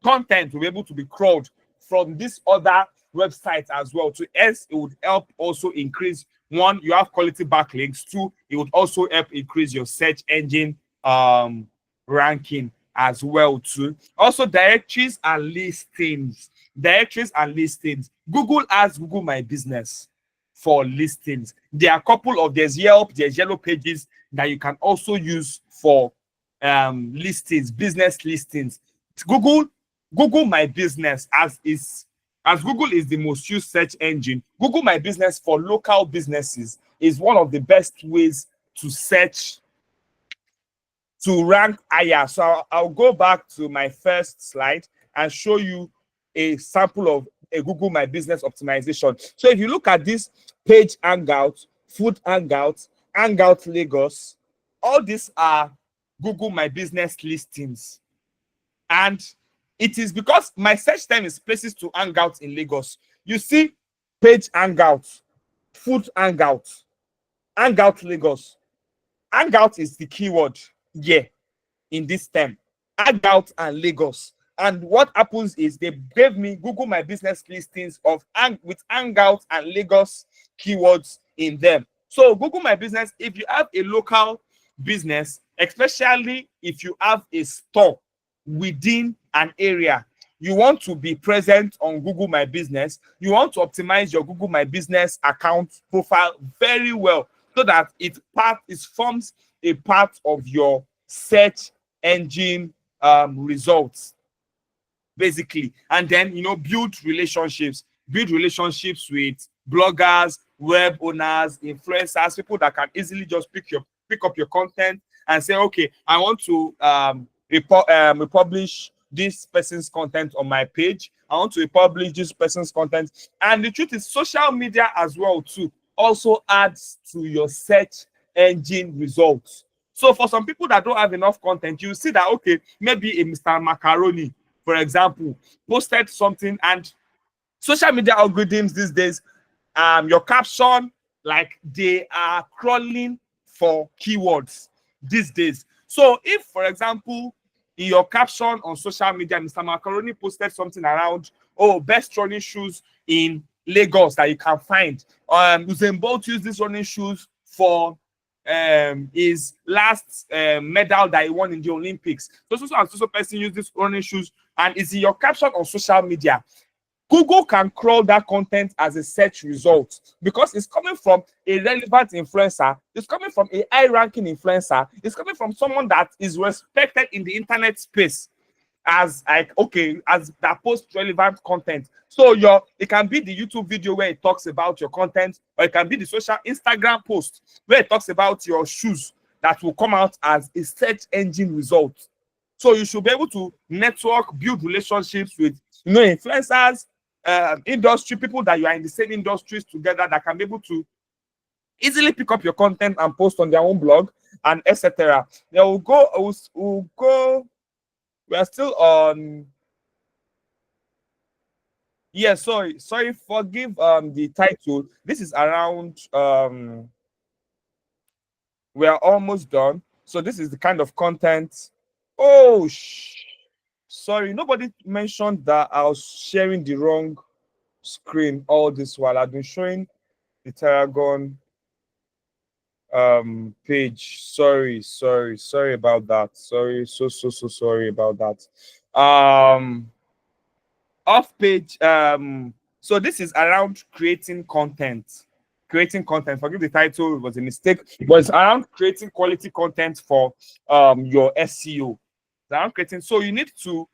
content will be able to be crawled from this other website as well. So it would help also increase, one, you have quality backlinks. Two, it would also help increase your search engine ranking as well too. Also, directories and listings. Google has Google My Business for listings. There are a couple of, there's Yelp, there's Yellow Pages that you can also use for listings, business listings. Google My Business, as Google is the most used search engine, Google My Business for local businesses is one of the best ways to search, to rank higher. So I'll go back to my first slide and show you a sample of a Google My Business optimization. So if you look at this page hangout, food hangout, hangout Lagos, all these are Google My Business listings. And it is because my search term is places to hang out in Lagos. You see page hangout, food hangout, hangout Lagos. Hangout is the keyword. Yeah. in this term, Hangout and Lagos. And what happens is they gave me Google My Business listings of with Hangout and Lagos keywords in them. So Google My Business, if you have a local business, especially if you have a store within an area, you want to be present on Google My Business, you want to optimize your Google My Business account profile very well so that it forms a part of your search engine results, basically. And then, build relationships with bloggers, web owners, influencers, people that can easily just pick up your content and say, okay, I want to republish this person's content on my page. I want to republish this person's content. And the truth is, social media as well too also adds to your search engine results. So for some people that don't have enough content, you see that, okay, maybe a Mr. Macaroni, for example, posted something, and social media algorithms these days, your caption, like, they are crawling for keywords these days. So if, for example, in your caption on social media, Mr. Macaroni posted something around, best running shoes in Lagos that you can find. Usain Bolt used these running shoes for his last medal that he won in the Olympics. So person used this running shoes, and it's in your caption on social media. Google can crawl that content as a search result because it's coming from a relevant influencer, it's coming from a high-ranking influencer, it's coming from someone that is respected in the internet space as that posts relevant content. So it can be the YouTube video where it talks about your content, or it can be the social Instagram post where it talks about your shoes that will come out as a search engine result. So you should be able to network, build relationships with influencers, industry people that you are in the same industries together, that can be able to easily pick up your content and post on their own blog and etc. Then we'll go. We are still on. Yeah, sorry, forgive the title. This is around we are almost done. So this is the kind of content. Oh, sorry, nobody mentioned that I was sharing the wrong screen all this while. I've been showing the Terragon page. Sorry about that. Sorry, so sorry about that. Off page. So this is around creating content. Forgive the title, it was a mistake, but it's around creating quality content for your SEO. Around creating, so you need to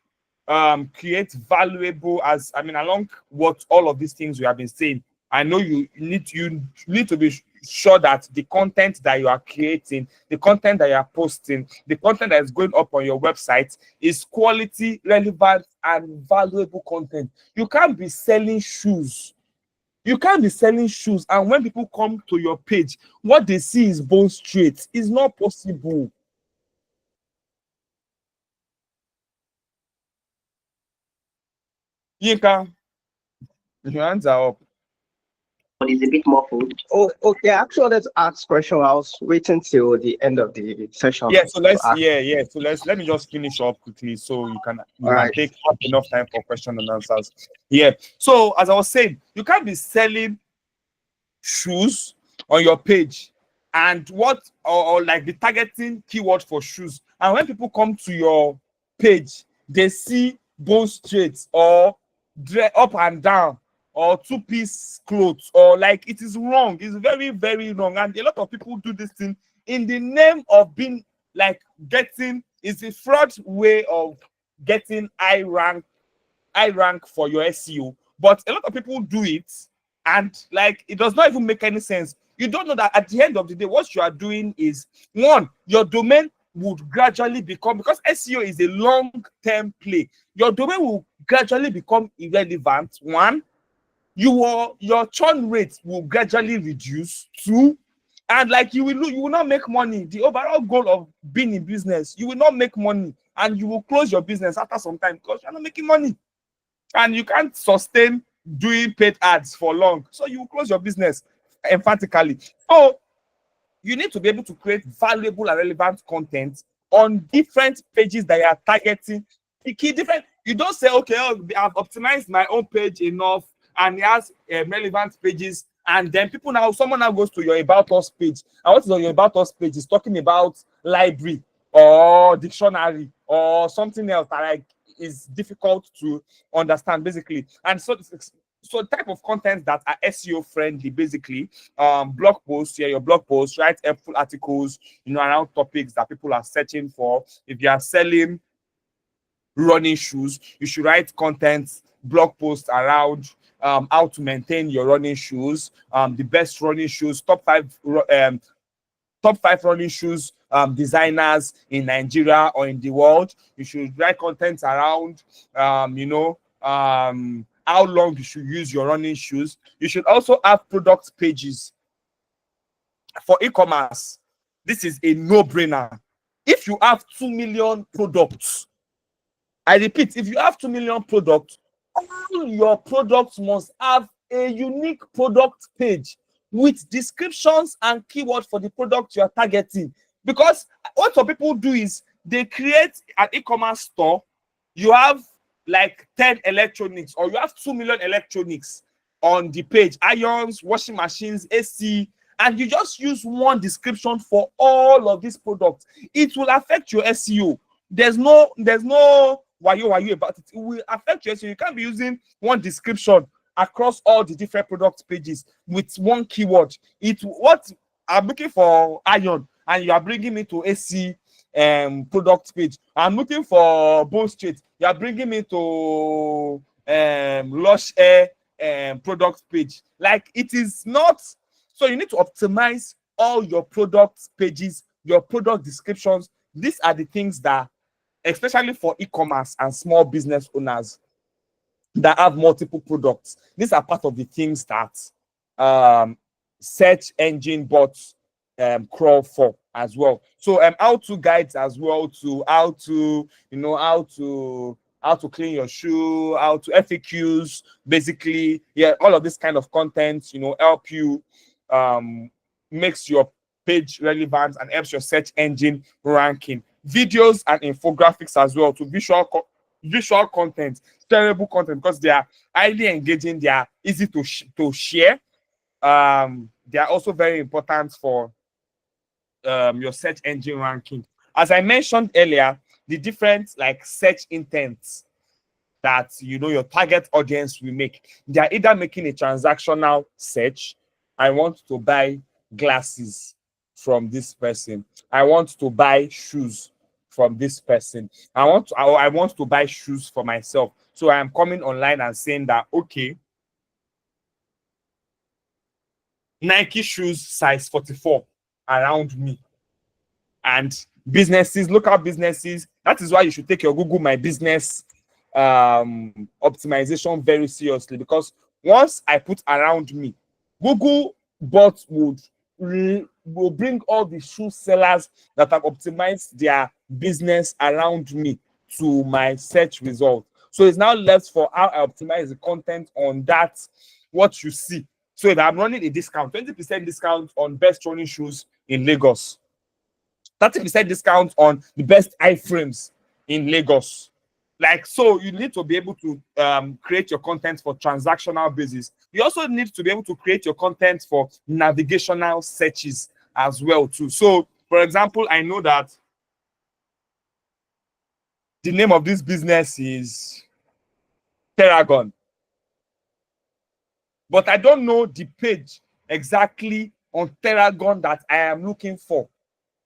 create valuable, along what all of these things we have been saying. I know you need to be sure that the content that you are creating, the content that you are posting, the content that is going up on your website is quality, relevant, and valuable content. You can't be selling shoes. And when people come to your page, what they see is bone straight. It's not possible. Yinka, your hands are up. But it's a bit muffled. Oh, okay. Actually, let's ask question. I was waiting till the end of the session. Yeah, so let me just finish up quickly so you can take enough time for question and answers. Yeah. So as I was saying, you can't be selling shoes on your page and or like the targeting keyword for shoes. And when people come to your page, they see bone straight or up and down or two-piece clothes, or like, it is wrong. It's very, very wrong. And a lot of people do this thing in the name of being like it's a fraud way of getting high rank for your SEO. But a lot of people do it, and like, it does not even make any sense. You don't know that at the end of the day, what you are doing is, one, your domain would gradually become, because SEO is a long-term play, your domain will gradually become irrelevant. One, your churn rate will gradually reduce. Two, and like, you will not make money. The overall goal of being in business, you will not make money, and you will close your business after some time because you're not making money, and you can't sustain doing paid ads for long. So you will close your business emphatically. So you need to be able to create valuable and relevant content on different pages that you are targeting. The key different, you don't say, okay, oh, I've optimized my own page enough and it has relevant pages, and then people now, someone now goes to your About Us page, and what is on your About Us page is talking about library or dictionary or something else that like is difficult to understand basically. And so type of content that are SEO friendly, basically, blog posts, your blog posts, write helpful articles, around topics that people are searching for. If you are selling running shoes, you should write content, blog posts around how to maintain your running shoes, the best running shoes, top five running shoes designers in Nigeria or in the world. You should write content around how long you should use your running shoes. You should also have product pages. For e-commerce, this is a no-brainer. If you have 2 million products, I repeat, if you have 2 million products, all your products must have a unique product page with descriptions and keywords for the product you are targeting. Because what some people do is they create an e-commerce store. You have like 10 electronics, or you have 2 million electronics on the page, irons, washing machines, AC, and you just use one description for all of these products. It will affect your SEO. There's no wayo about it. It will affect your SEO. You can't be using one description across all the different product pages with one keyword. What I'm looking for iron, and you are bringing me to AC product page. I'm looking for bone straight. You are bringing me to lush hair product page. Like, it is not. So you need to optimize all your product pages, your product descriptions. These are the things that, especially for e-commerce and small business owners that have multiple products, these are part of the things that search engine bots crawl for as well. So how-to guides as well to how to clean your shoe, how to FAQs, basically, yeah, all of this kind of content, help you makes your page relevant and helps your search engine ranking. Videos and infographics as well, to visual content, terrible content, because they are highly engaging, they are easy to share. They are also very important for your search engine ranking. As I mentioned earlier, the different like search intents that your target audience will make. They are either making a transactional search. I want to buy glasses from this person. I want to buy shoes from this person. I want to buy shoes for myself. So I am coming online and saying that, okay, Nike shoes size 44 around me. And businesses, local businesses, that is why you should take your Google My Business optimization very seriously, because once I put around me, Google bots will bring all the shoe sellers that have optimized their business around me to my search result. So it's now left for how I optimize the content on that, what you see. So if I'm running a discount, 20% discount on best running shoes in Lagos, 30% discount on the best iframes in Lagos. Like, so you need to be able to create your content for transactional basis. You also need to be able to create your content for navigational searches as well too. So, for example, I know that the name of this business is Terragon, but I don't know the page exactly on Terragon that I am looking for.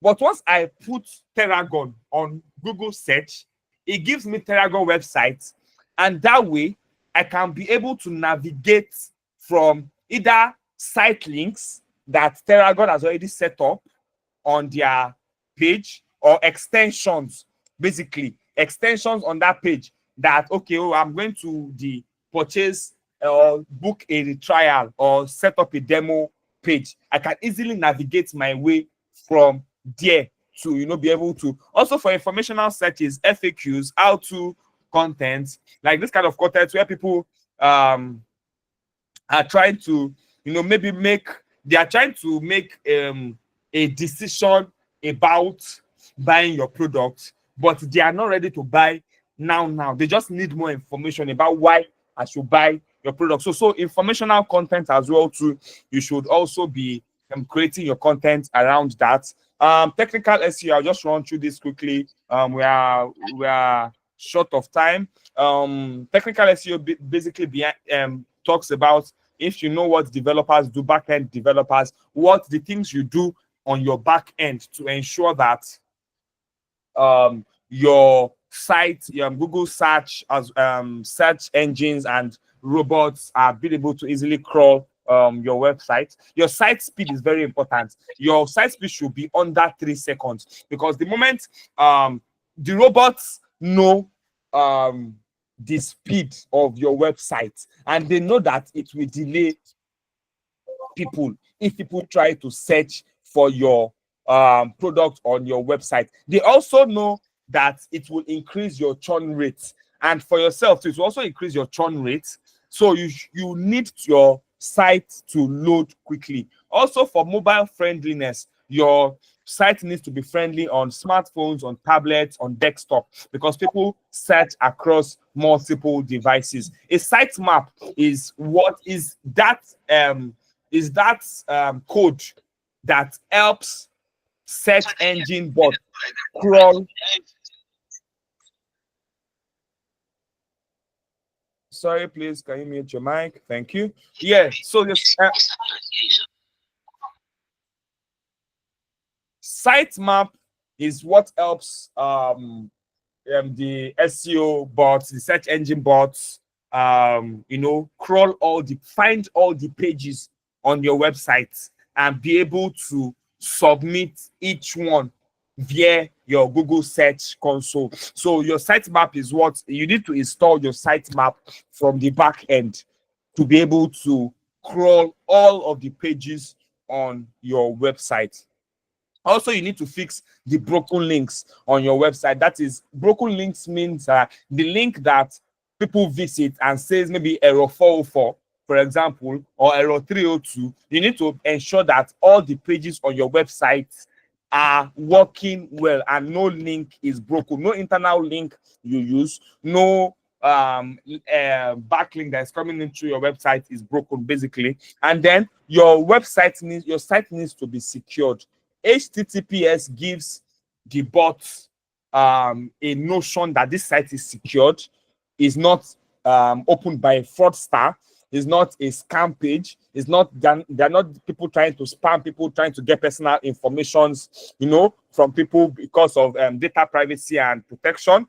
But once I put Terragon on Google search, it gives me Terragon websites, and that way I can be able to navigate from either site links that Terragon has already set up on their page, or extensions, basically extensions on that page that, okay, oh, I'm going to the purchase or book a trial or set up a demo page. I can easily navigate my way from there to be able to, also for informational searches, FAQs, how to content, like this kind of content where people are trying to they are trying to make a decision about buying your product, but they are not ready to buy now. They just need more information about why I should buy your product. So informational content as well too. You should also be creating your content around that. Technical SEO, I'll just run through this quickly. We are short of time. Technical SEO basically talks about, if you know what developers do, back-end developers, what the things you do on your back end to ensure that your site, Google search as search engines and robots are being able to easily crawl your website. Your site speed is very important. Your site speed should be under 3 seconds, because the moment the robots know the speed of your website, and they know that it will delay people if people try to search for your product on your website. They also know that it will increase your churn rate, and for yourself it will also increase your churn rate. So you need your site to load quickly. Also, for mobile friendliness, your site needs to be friendly on smartphones, on tablets, on desktop, because people search across multiple devices. A sitemap is what is that code that helps search engine bot crawl. Sorry, please, can you mute your mic? Thank you. Yeah, so this sitemap is what helps the SEO bots, the search engine bots, find all the pages on your website and be able to submit each one via your Google Search Console. So your sitemap is what you need to install your sitemap from the back end to be able to crawl all of the pages on your website. Also, you need to fix the broken links on your website. That is, broken links means the link that people visit and says maybe error 404, for example, or error 302. You need to ensure that all the pages on your website are working well and no link is broken. No internal link you use, no backlink that is coming into your website is broken, basically. And then your site needs to be secured. HTTPS gives the bot a notion that this site is secured, is not opened by a fraudster, is not a scam page, is not, they're not people trying to spam people, trying to get personal information, from people because of data privacy and protection.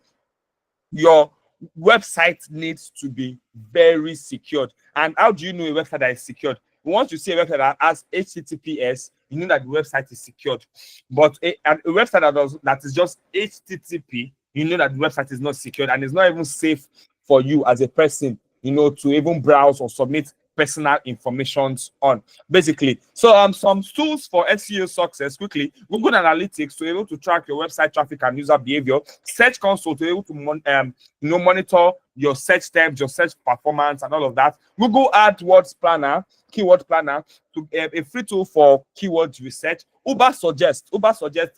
Your website needs to be very secured. And how do you know a website that is secured? Once you see a website that has HTTPS, you know that the website is secured. But a website that is just HTTP, you know that the website is not secured and it's not even safe for you as a person, to even browse or submit personal information on, basically. So some tools for SEO success quickly: Google Analytics to be able to track your website traffic and user behavior, Search Console to be able to monitor your search terms, your search performance, and all of that. Google AdWords Planner, Keyword Planner, to a free tool for keyword research. Uber Suggest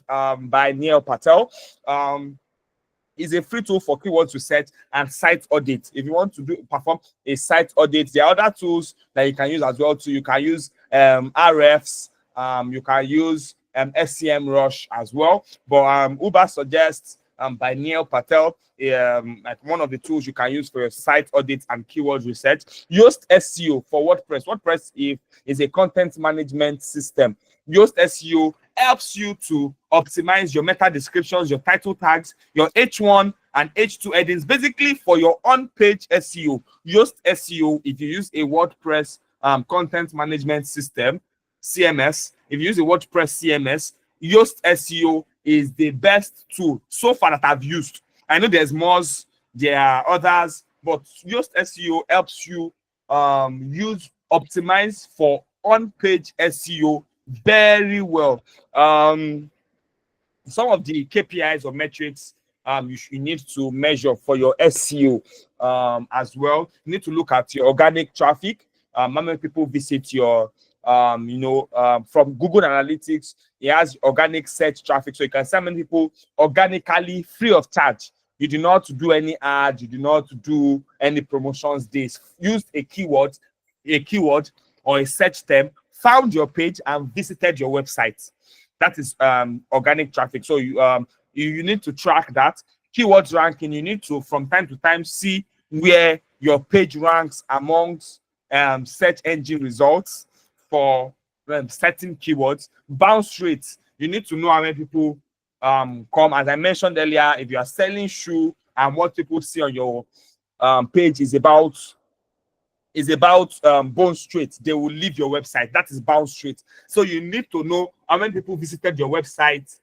by Neil Patel is a free tool for keywords research and site audit. If you want to perform a site audit, there are other tools that you can use as well too. You can use RFs, you can use SEM Rush as well. But Uber Suggests by Neil Patel, like one of the tools you can use for your site audit and keyword research. Yoast SEO for WordPress. WordPress is a content management system. Yoast SEO helps you to optimize your meta descriptions, your title tags, your H1 and H2 headings, basically for your on-page SEO. Yoast SEO, if you use a WordPress content management system, CMS, if you use a WordPress CMS, Yoast SEO is the best tool so far that I've used. I know there's more, there are others, but Yoast SEO helps you optimize for on-page SEO very well. Some of the KPIs or metrics you need to measure for your SEO as well. You need to look at your organic traffic, how many people visit your from Google Analytics, it has organic search traffic. So you can send many people organically free of charge. You do not do any ads, you do not do any promotions days. Use a keyword or a search term, found your page and visited your website. That is organic traffic. So you need to track that. Keywords ranking, you need to from time to time see where your page ranks amongst search engine results for certain keywords. Bounce rates, you need to know how many people come. As I mentioned earlier, if you are selling shoe and what people see on your page is about bounce rate, they will leave your website. That is bounce rate. So you need to know how many people visited your website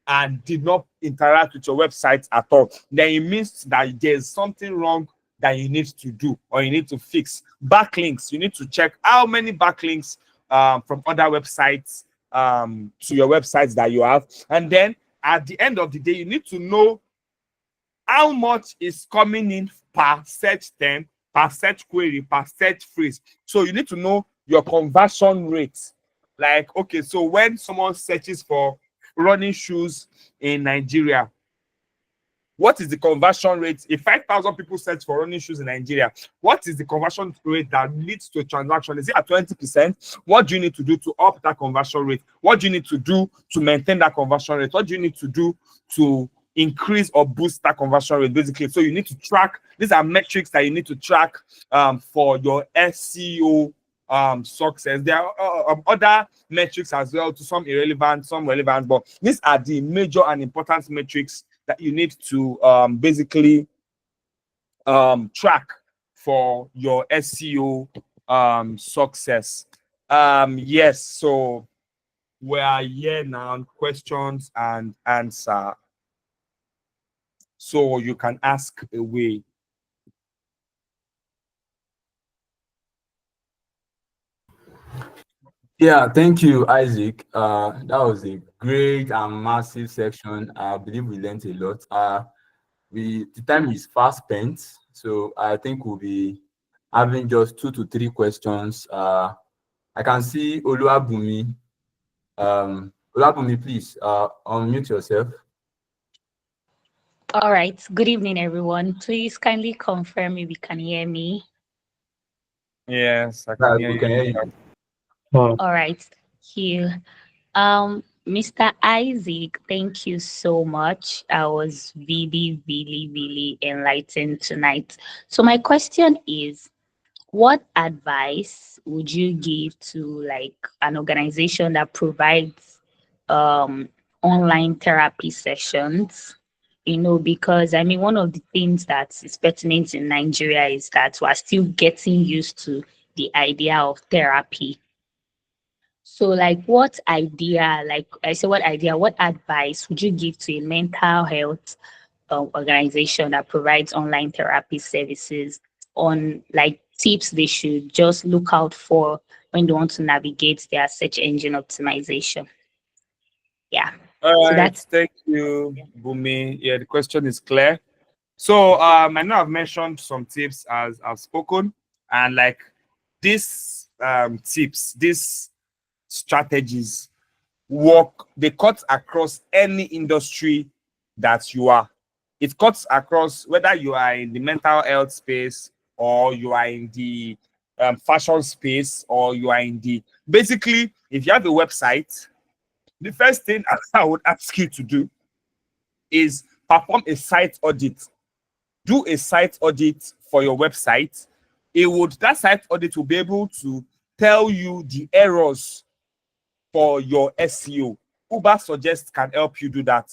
and did not interact with your website at all. Then it means that there's something wrong that you need to do or you need to fix. Backlinks, you need to check how many backlinks from other websites to your websites that you have. And then at the end of the day, you need to know how much is coming in per search term, per search query, per search phrase. So you need to know your conversion rate. Like, okay, so when someone searches for running shoes in Nigeria, what is the conversion rate? If 5,000 people search for running shoes in Nigeria, what is the conversion rate that leads to a transaction? Is it at 20%? What do you need to do to up that conversion rate? What do you need to do to maintain that conversion rate? What do you need to do to increase or boost that conversion rate, basically? So you need to track. These are metrics that you need to track for your SEO success. There are other metrics as well, to some irrelevant, some relevant, but these are the major and important metrics that you need to basically track for your SEO success. Yes, so we are here now, questions and answer. So you can ask away. Yeah, thank you, Isaac. That was a great and massive section. I believe we learned a lot. The time is fast spent, so I think we'll be having just 2 to 3 questions. I can see Oluwabumi. Oluwabumi, please unmute yourself. All right. Good evening, everyone. Please kindly confirm if you can hear me. Yes, I can hear We can hear you. you. All right. Thank you. Mr. Isaac, thank you so much. I was really, really, really enlightened tonight. So my question is, what advice would you give to like an organization that provides online therapy sessions? Because I mean, one of the things that is pertinent in Nigeria is that we're still getting used to the idea of therapy. So, like, what advice would you give to a mental health organization that provides online therapy services on like tips they should just look out for when they want to navigate their search engine optimization? Yeah. All So right, that's thank you, Bumi. Yeah, the question is clear. So I know I've mentioned some tips as I've spoken, and like these tips, these strategies they cut across any industry that you are. It cuts across whether you are in the mental health space or you are in the fashion space or you are in the basically, if you have a website, the first thing I would ask you to do is perform a site audit. Do a site audit for your website. That site audit will be able to tell you the errors for your SEO. Uber Suggest can help you do that.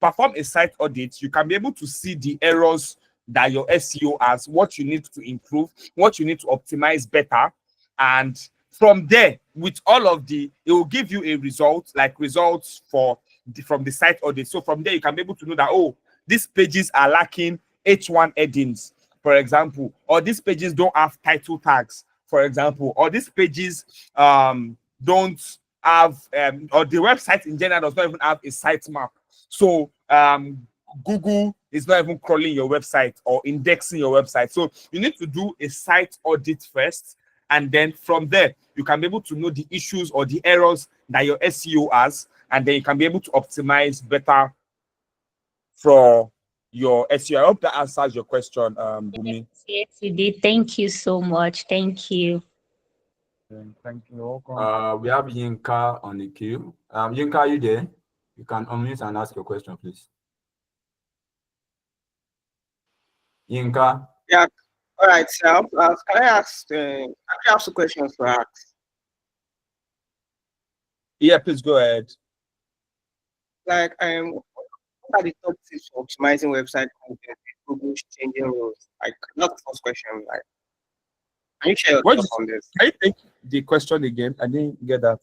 Perform a site audit. You can be able to see the errors that your SEO has, what you need to improve, what you need to optimize better. And from there, with all of it will give you a result, like results from the site audit. So from there, you can be able to know that, oh, these pages are lacking H1 headings, for example, or these pages don't have title tags, for example, or these pages don't have or the website in general does not even have a sitemap. So Google is not even crawling your website or indexing your website. So you need to do a site audit first. And then from there, you can be able to know the issues or the errors that your SEO has, and then you can be able to optimize better for your SEO. I hope that answers your question, Bumi. Yes, you did. Thank you so much. Thank you. Thank you. Welcome. We have Yinka on the queue. Yinka, are you there? You can unmute and ask your question, please. Yinka. Yeah. All right. So, can I ask? I have some questions to ask. Yeah, please go ahead. Like, what are the top tips for optimizing website content with Google's changing rules? Like, that's the first question. Like, can you share your What thoughts on this? Can you take the question again? I didn't get that.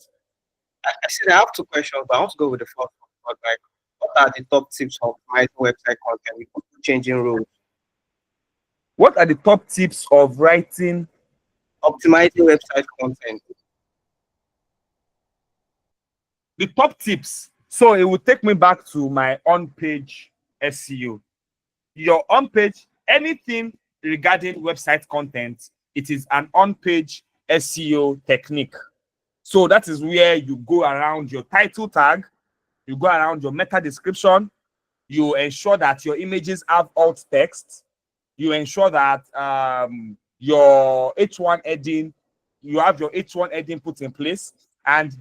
I said I have two questions, but I want to go with the first one. But like, what are the top tips for optimizing website content with Google changing rules? What are the top tips of writing? Optimizing website content. The top tips. So it will take me back to my on-page SEO. Your on-page, anything regarding website content, it is an on-page SEO technique. So that is where you go around your title tag, you go around your meta description, you ensure that your images have alt text, you ensure that your H1 heading, you have your H1 heading put in place, and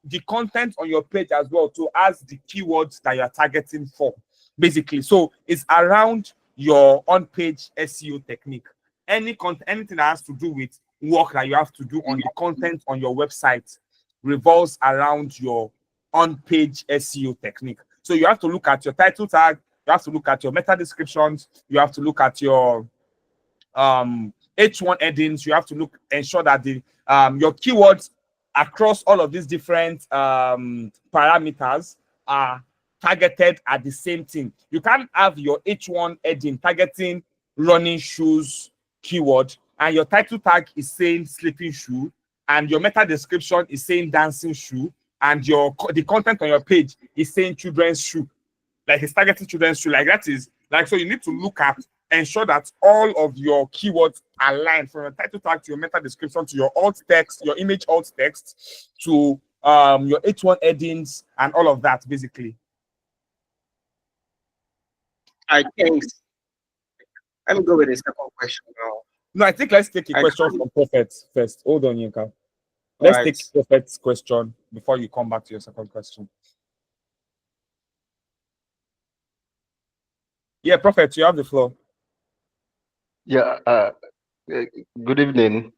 the content on your page as well to ask the keywords that you're targeting for, basically. So it's around your on-page SEO technique. Anything that has to do with work that you have to do on the content on your website revolves around your on-page SEO technique. So you have to look at your title tag, you have to look at your meta descriptions, you have to look at your H1 headings, you have to ensure that the your keywords across all of these different parameters are targeted at the same thing. You can't have your H1 heading targeting running shoes keyword, and your title tag is saying sleeping shoe, and your meta description is saying dancing shoe, and the content on your page is saying children's shoe, like it's targeting children's shoe. Like that is like, so you need to look at, ensure that all of your keywords align from your title tag to your meta description to your alt text, your image alt text, to your H1 headings and all of that, basically. I think. Let me go with the second question now. No, I think let's take a question from Prophet first. Hold on, Yinka. Let's take Prophet's question before you come back to your second question. Yeah, Prophet, you have the floor. Yeah, good evening.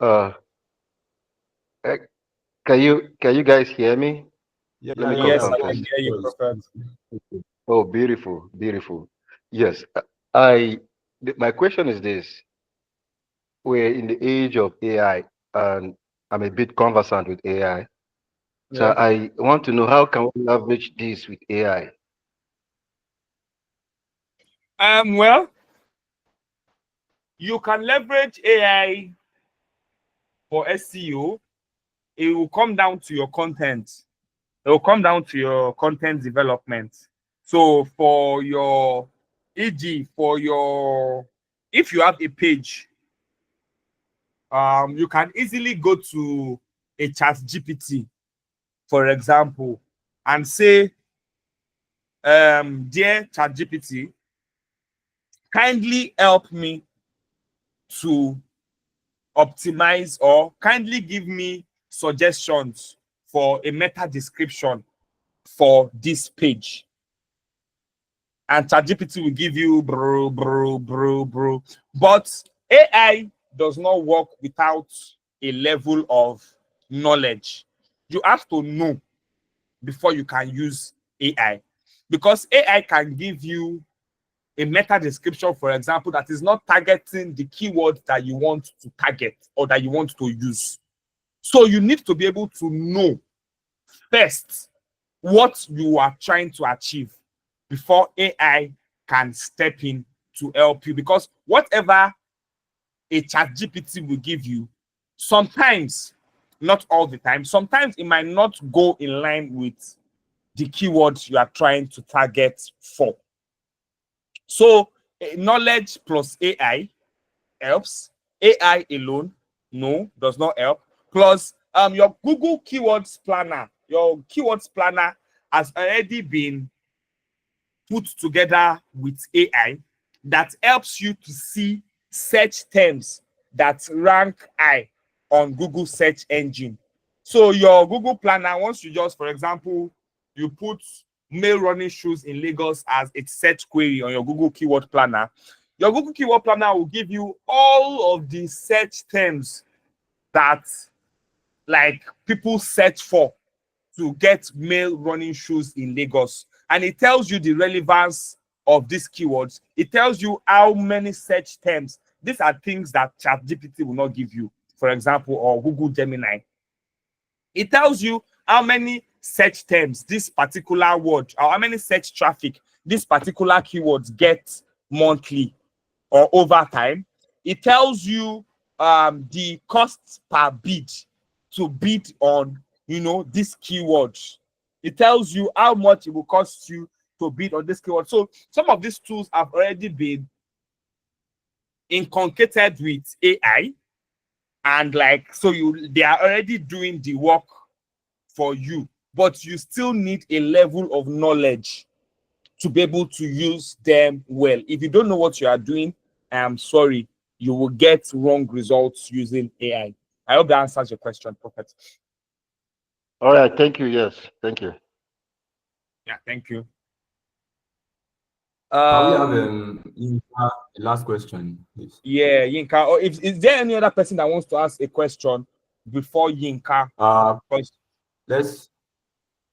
Can you guys hear me? Yeah, Let me Yes, confirm I can first. hear you, Prophet. Oh, beautiful, beautiful. Yes, my question is this. We're in the age of AI, and I'm a bit conversant with AI. So Yeah. I want to know, how can we leverage this with AI? Well, you can leverage AI for SEO. It will come down to your content. It will come down to your content development. So for your, e.g., if you have a page, you can easily go to a chat GPT, for example, and say, dear chat GPT, kindly help me to optimize, or kindly give me suggestions for a meta description for this page. And ChatGPT will give you bro. But AI does not work without a level of knowledge. You have to know before you can use AI, because AI can give you a meta description, for example, that is not targeting the keyword that you want to target or that you want to use. So you need to be able to know first what you are trying to achieve before AI can step in to help you. Because whatever a chat GPT will give you, sometimes, not all the time, sometimes it might not go in line with the keywords you are trying to target for. So knowledge plus AI helps. AI alone No, does not help. Plus, your Google Keywords Planner, has already been put together with AI that helps you to see search terms that rank high on Google search engine. So your Google Planner, once you just, for example, you put male running shoes in Lagos as a search query on your Google Keyword Planner, your Google Keyword Planner will give you all of the search terms that like people search for to get male running shoes in Lagos. And it tells you the relevance of these keywords. It tells you how many search terms. These are things that ChatGPT will not give you, for example, or Google Gemini. It tells you how many search terms this particular word, or how many search traffic this particular keywords get monthly or over time. It tells you the cost per bid to bid on, this keyword. It tells you how much it will cost you to bid on this keyword. So some of these tools have already been inculcated with AI, and they are already doing the work for you, but you still need a level of knowledge to be able to use them well. If you don't know what you are doing, I am sorry, you will get wrong results using AI. I hope that answers your question, Prophet. All right. Thank you. Yes. Thank you. Yeah, thank you. We have Yinka, the last question, please. Yeah, Yinka. Or is there any other person that wants to ask a question before Yinka?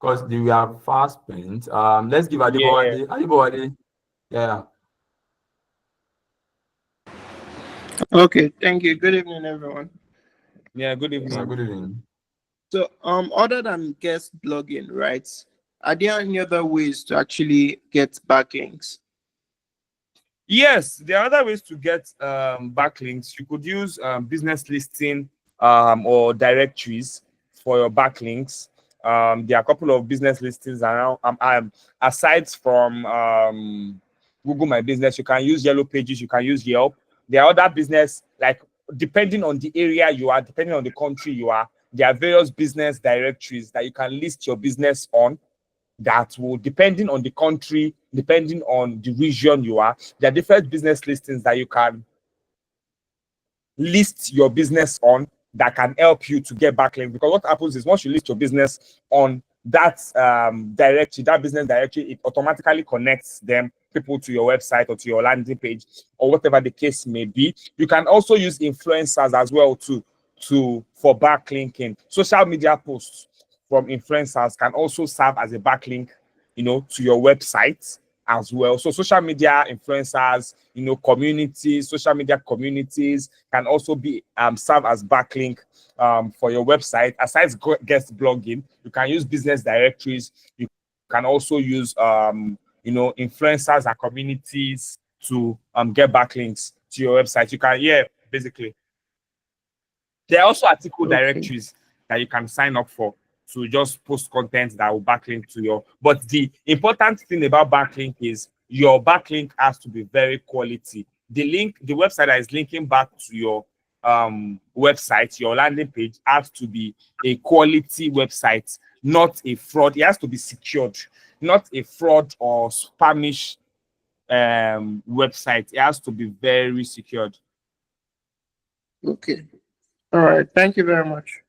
Because we are fast spent. Let's give Adibowale. Adibowale. Yeah. Okay, thank you. Good evening, everyone. Yeah, good evening. Good evening. So, other than guest blogging, right? Are there any other ways to actually get backlinks? Yes, there are other ways to get backlinks. You could use business listing or directories for your backlinks. There are a couple of business listings around. Aside from Google My Business, you can use Yellow Pages, you can use Yelp. There are other business, like depending on the area you are, depending on the country you are, there are various business directories that you can list your business on. That will, depending on the country, depending on the region you are, there are different business listings that you can list your business on that can help you to get backlinks. Because what happens is once you list your business on that directory, that business directory, it automatically connects people to your website or to your landing page or whatever the case may be. You can also use influencers as well for backlinking. Social media posts from influencers can also serve as a backlink, to your website as well. So social media influencers, communities, social media communities can also be serve as backlink for your website. Aside guest blogging, you can use business directories. You can also use influencers and communities to get backlinks to your website. You can, basically. There are also article directories that you can sign up for to just post content that will backlink to your. But the important thing about backlink is your backlink has to be very quality. The website that is linking back to your website, your landing page, has to be a quality website, not a fraud. It has to be secured, not a fraud or spamish website. It has to be very secured. Okay. All right. Thank you very much.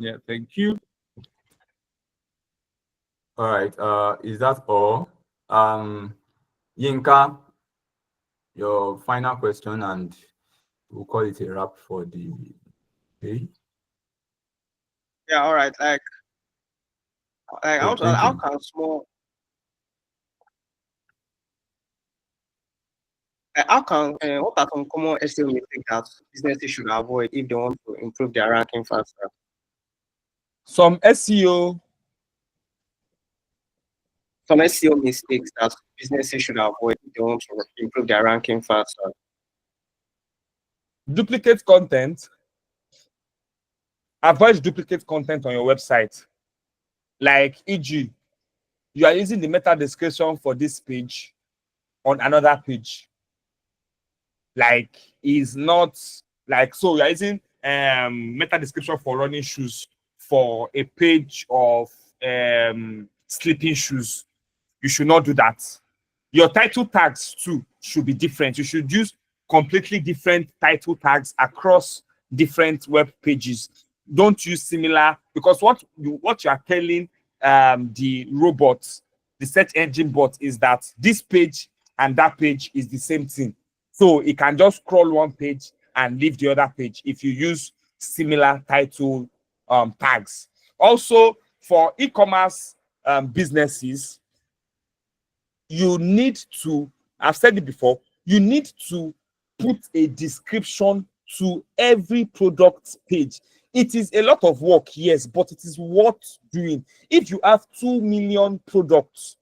Yeah, thank you. All right. Is that all? Yinka, your final question, and we'll call it a wrap for the day. Yeah. All right. How can small what are some common SEO mistakes that businesses should avoid if they want to improve their ranking faster? Some SEO mistakes that businesses should avoid if they want to improve their ranking faster. Duplicate content. Avoid duplicate content on your website. Like, e.g., you are using the meta description for this page on another page. Like, is not Like, so you're using meta description for running shoes for a page of sleeping shoes. You should not do that. Your title tags too should be different. You should use completely different title tags across different web pages. Don't use similar, because what you are telling the robots, the search engine bot, is that this page and that page is the same thing. So it can just scroll one page and leave the other page if you use similar title tags. Also, for e-commerce businesses, you need to, I've said it before, you need to put a description to every product page. It is a lot of work, yes, but it is worth doing. If you have 2 million products,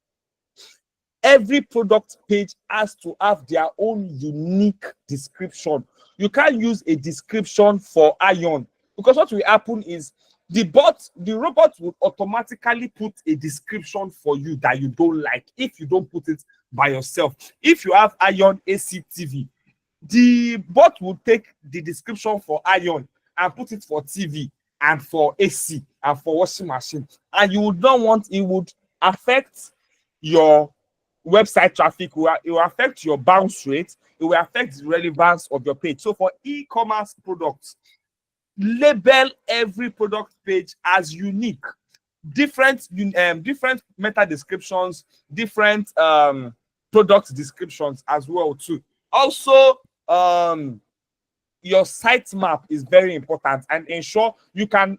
every product page has to have their own unique description. You can't use a description for iron, because what will happen is the robot will automatically put a description for you that you don't like if you don't put it by yourself. If you have iron AC TV, the bot will take the description for iron and put it for TV and for AC and for washing machine, and you would not want, it would affect your website traffic, it will affect your bounce rate, it will affect the relevance of your page. So for e-commerce products, label every product page as unique, different meta descriptions, different product descriptions as well too. Also, your sitemap is very important, and ensure you can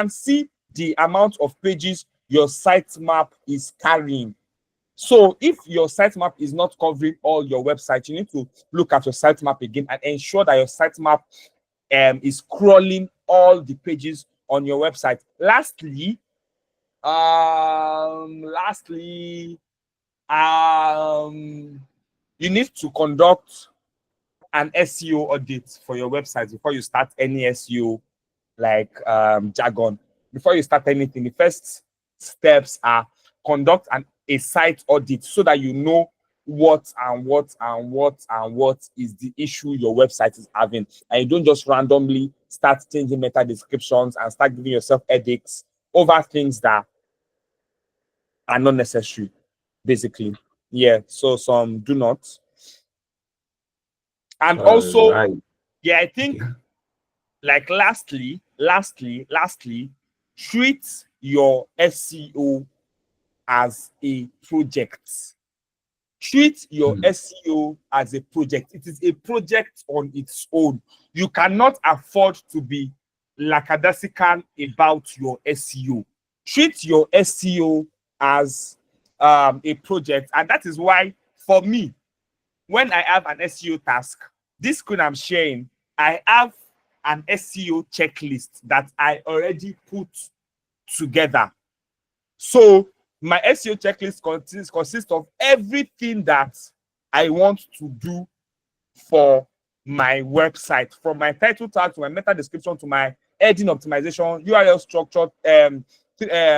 see the amount of pages your sitemap is carrying. So if your sitemap is not covering all your website, you need to look at your sitemap again and ensure that your sitemap is crawling all the pages on your website. Lastly, you need to conduct an SEO audit for your website before you start any SEO like jargon. Before you start anything, the first steps are conduct a site audit so that you know what is the issue your website is having, and you don't just randomly start changing meta descriptions and start giving yourself headaches over things that are not necessary, basically. Yeah, so some do not. And also, right. yeah, I think like lastly, treat your SEO as a project. Treat your SEO as a project. It is a project on its own. You cannot afford to be lackadaisical about your SEO. Treat your SEO as a project. And that is why, for me, when I have an SEO task, this screen I'm sharing, I have an SEO checklist that I already put together. So my SEO checklist consists of everything that I want to do for my website, from my title tag to my meta description to my heading optimization, URL structure,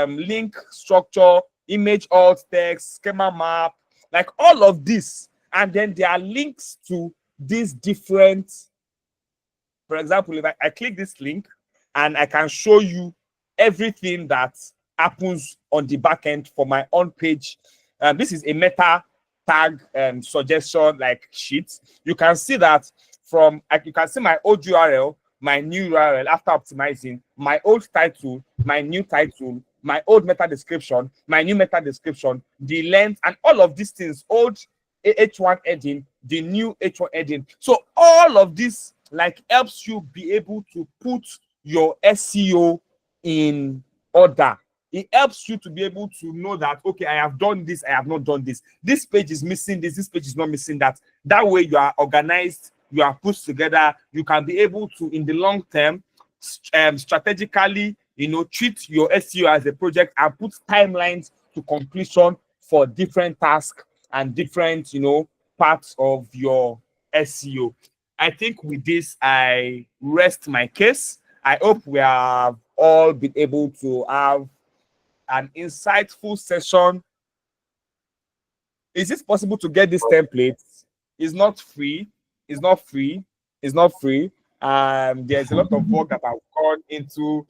link structure, image alt text, schema map, like all of this. And then there are links to these different, for example, if I click this link and I can show you everything that happens on the back end for my own page. This is a meta tag suggestion like sheet. You can see that from, you can see my old URL, my new URL after optimizing, my old title, my new title, my old meta description, my new meta description, the length, and all of these things, old H1 heading, the new H1 heading. So all of this like helps you be able to put your SEO in order. It helps you to be able to know that, okay, I have done this, I have not done this. This page is missing this page is not missing that. That way you are organized, you are put together, you can be able to, in the long term, strategically, treat your SEO as a project and put timelines to completion for different tasks and different, parts of your SEO. I think with this, I rest my case. I hope we have all been able to have an insightful session. Is it possible to get this template? It's not free. It's not free. It's not free. There's a lot of work that I've gone into,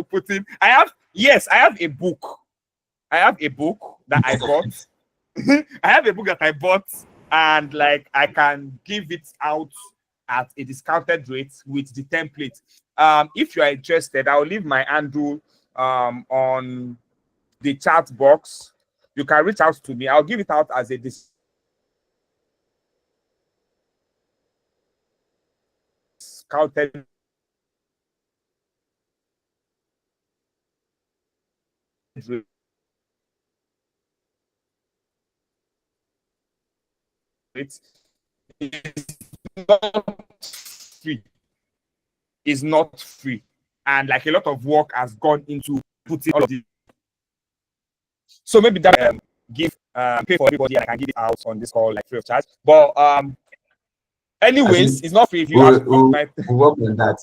putting. I have a book. I have a book that I bought. I have a book that I bought, and like I can give it out at a discounted rate with the template. If you are interested, I'll leave my handle on the chat box. You can reach out to me. I'll give it out as a discounted rate. It's not free. Is not free, and like a lot of work has gone into putting all of this. So maybe that give pay for everybody, and I can give it out on this call like free of charge. But anyways, it's not free if you have we'll work on that.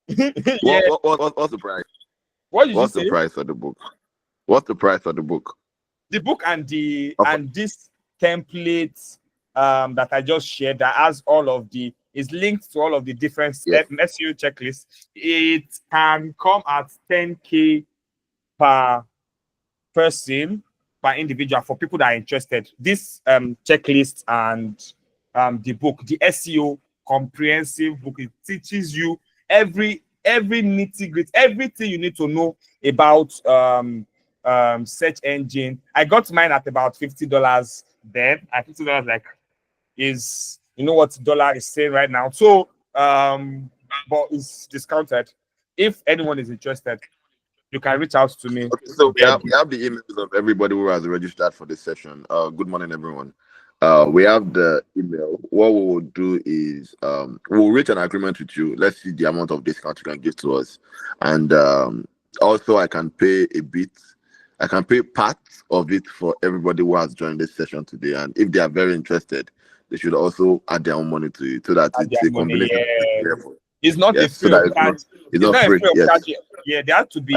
Yeah. What's the price? What did What's you say? the price of the book? What's the price of the book? The book and this template that I just shared that has all of is linked to all of the different SEO checklists. It can come at 10K per person, per individual, for people that are interested. This checklist and the book, the SEO comprehensive book, it teaches you every nitty-gritty, everything you need to know about search engine. I got mine at about $50 then. At $50, like, is, what dollar is saying right now. So but it's discounted. If anyone is interested, you can reach out to me. Okay, so we have the emails of everybody who has registered for this session. Good morning, everyone. We have the email. What we will do is we'll reach an agreement with you. Let's see the amount of discount you can give to us, and also I can pay a bit. I can pay part of it for everybody who has joined this session today, and if they are very interested, they should also add their own money to it, so that it's a combination. It's not a free of charge. It's not a free of charge. Yeah, there has to be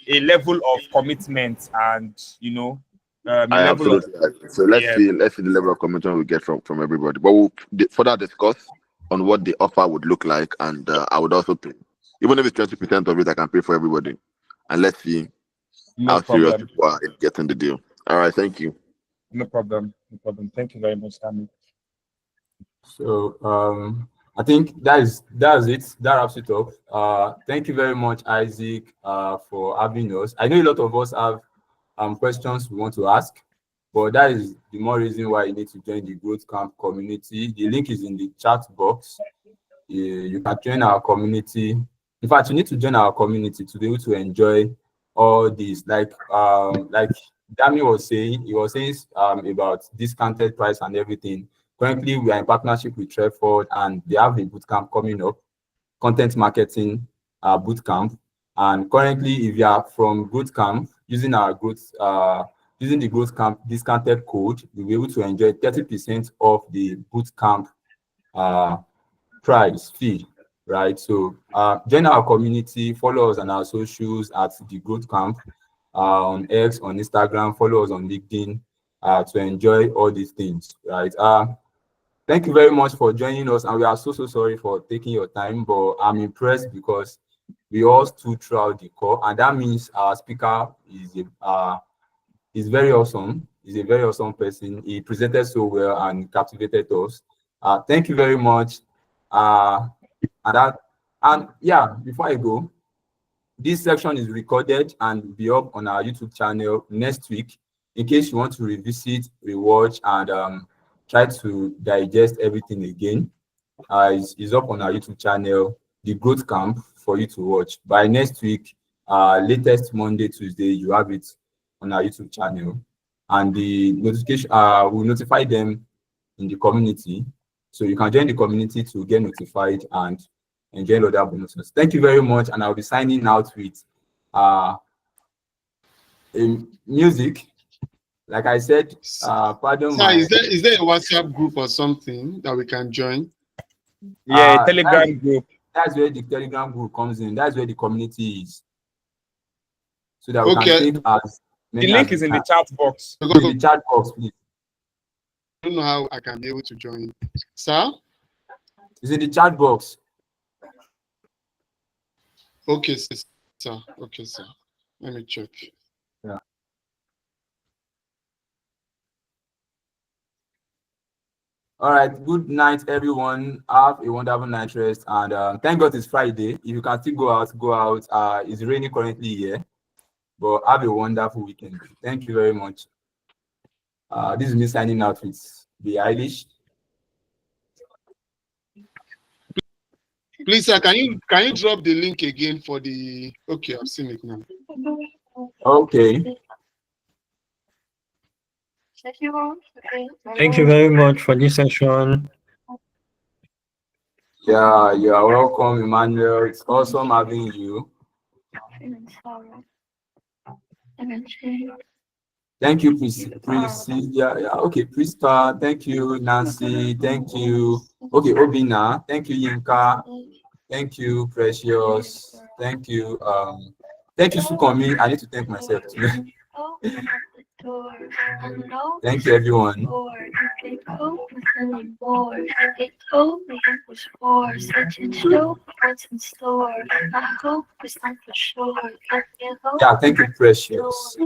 a level of commitment, and I absolutely agree. So let's see the level of commitment we get from everybody. But we'll further discuss on what the offer would look like, and I would also pay, even if it's 20% of it, I can pay for everybody, and let's see how serious people are in getting the deal. All right, thank you. No problem. Thank you very much, Tammy. So I think that's it. That wraps it up. Thank you very much, Isaac, for having us. I know a lot of us have questions we want to ask, but that is the more reason why you need to join the Growth Camp community. The link is in the chat box. You can join our community. In fact, you need to join our community to be able to enjoy all these. Like Dami was saying, he was saying about discounted price and everything. Currently, we are in partnership with Treford, and they have a bootcamp coming up, content marketing bootcamp. And currently, if you are from Growth Camp, using the Growth Camp discounted code, you'll be able to enjoy 30% of the bootcamp price fee, right? So join our community, follow us on our socials at the Growth Camp, on X, on Instagram, follow us on LinkedIn to enjoy all these things, right? Thank you very much for joining us, and we are so sorry for taking your time, but I'm impressed because we all stood throughout the call, and that means our speaker is very awesome. He's a very awesome person. He presented so well and captivated us. Thank you very much. Before I go, this section is recorded and will be up on our YouTube channel next week. In case you want to revisit, rewatch, and try to digest everything again, is up on our YouTube channel, The Growth Camp, for you to watch. By next week, latest Monday, Tuesday, you have it on our YouTube channel, and the notification will notify them in the community, so you can join the community to get notified and enjoy other bonuses. Thank you very much, and I'll be signing out with music. Like I said, pardon my... Is there a WhatsApp group or something that we can join? Yeah, a Telegram group. That's where the Telegram group comes in. That's where the community is. So that we can take as many. The link is in the chat box. In the chat box, please. I don't know how I can be able to join. Sir? It's in the chat box. Okay, sir. Okay, sir. Let me check. Yeah. All right. Good night, everyone. Have a wonderful night rest, and thank God it's Friday. If you can still go out, go out. It's raining currently here, but have a wonderful weekend. Thank you very much. This is me signing out with the Eilish. Please, sir, can you drop the link again for the? Okay, I've seen it now. Okay. Thank you very much for this session. Yeah, you are welcome, Emmanuel. It's awesome having you. Thank you, Priscilla. Yeah, okay, Prista. Thank you, Nancy. Thank you. Okay, Obina. Thank you, Yinka. Thank you, Precious. Thank you. Thank you, Sukomi. I need to thank myself too. Thank you, everyone. Yeah, thank you, Precious.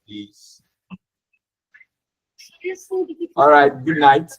Please. All right, good night.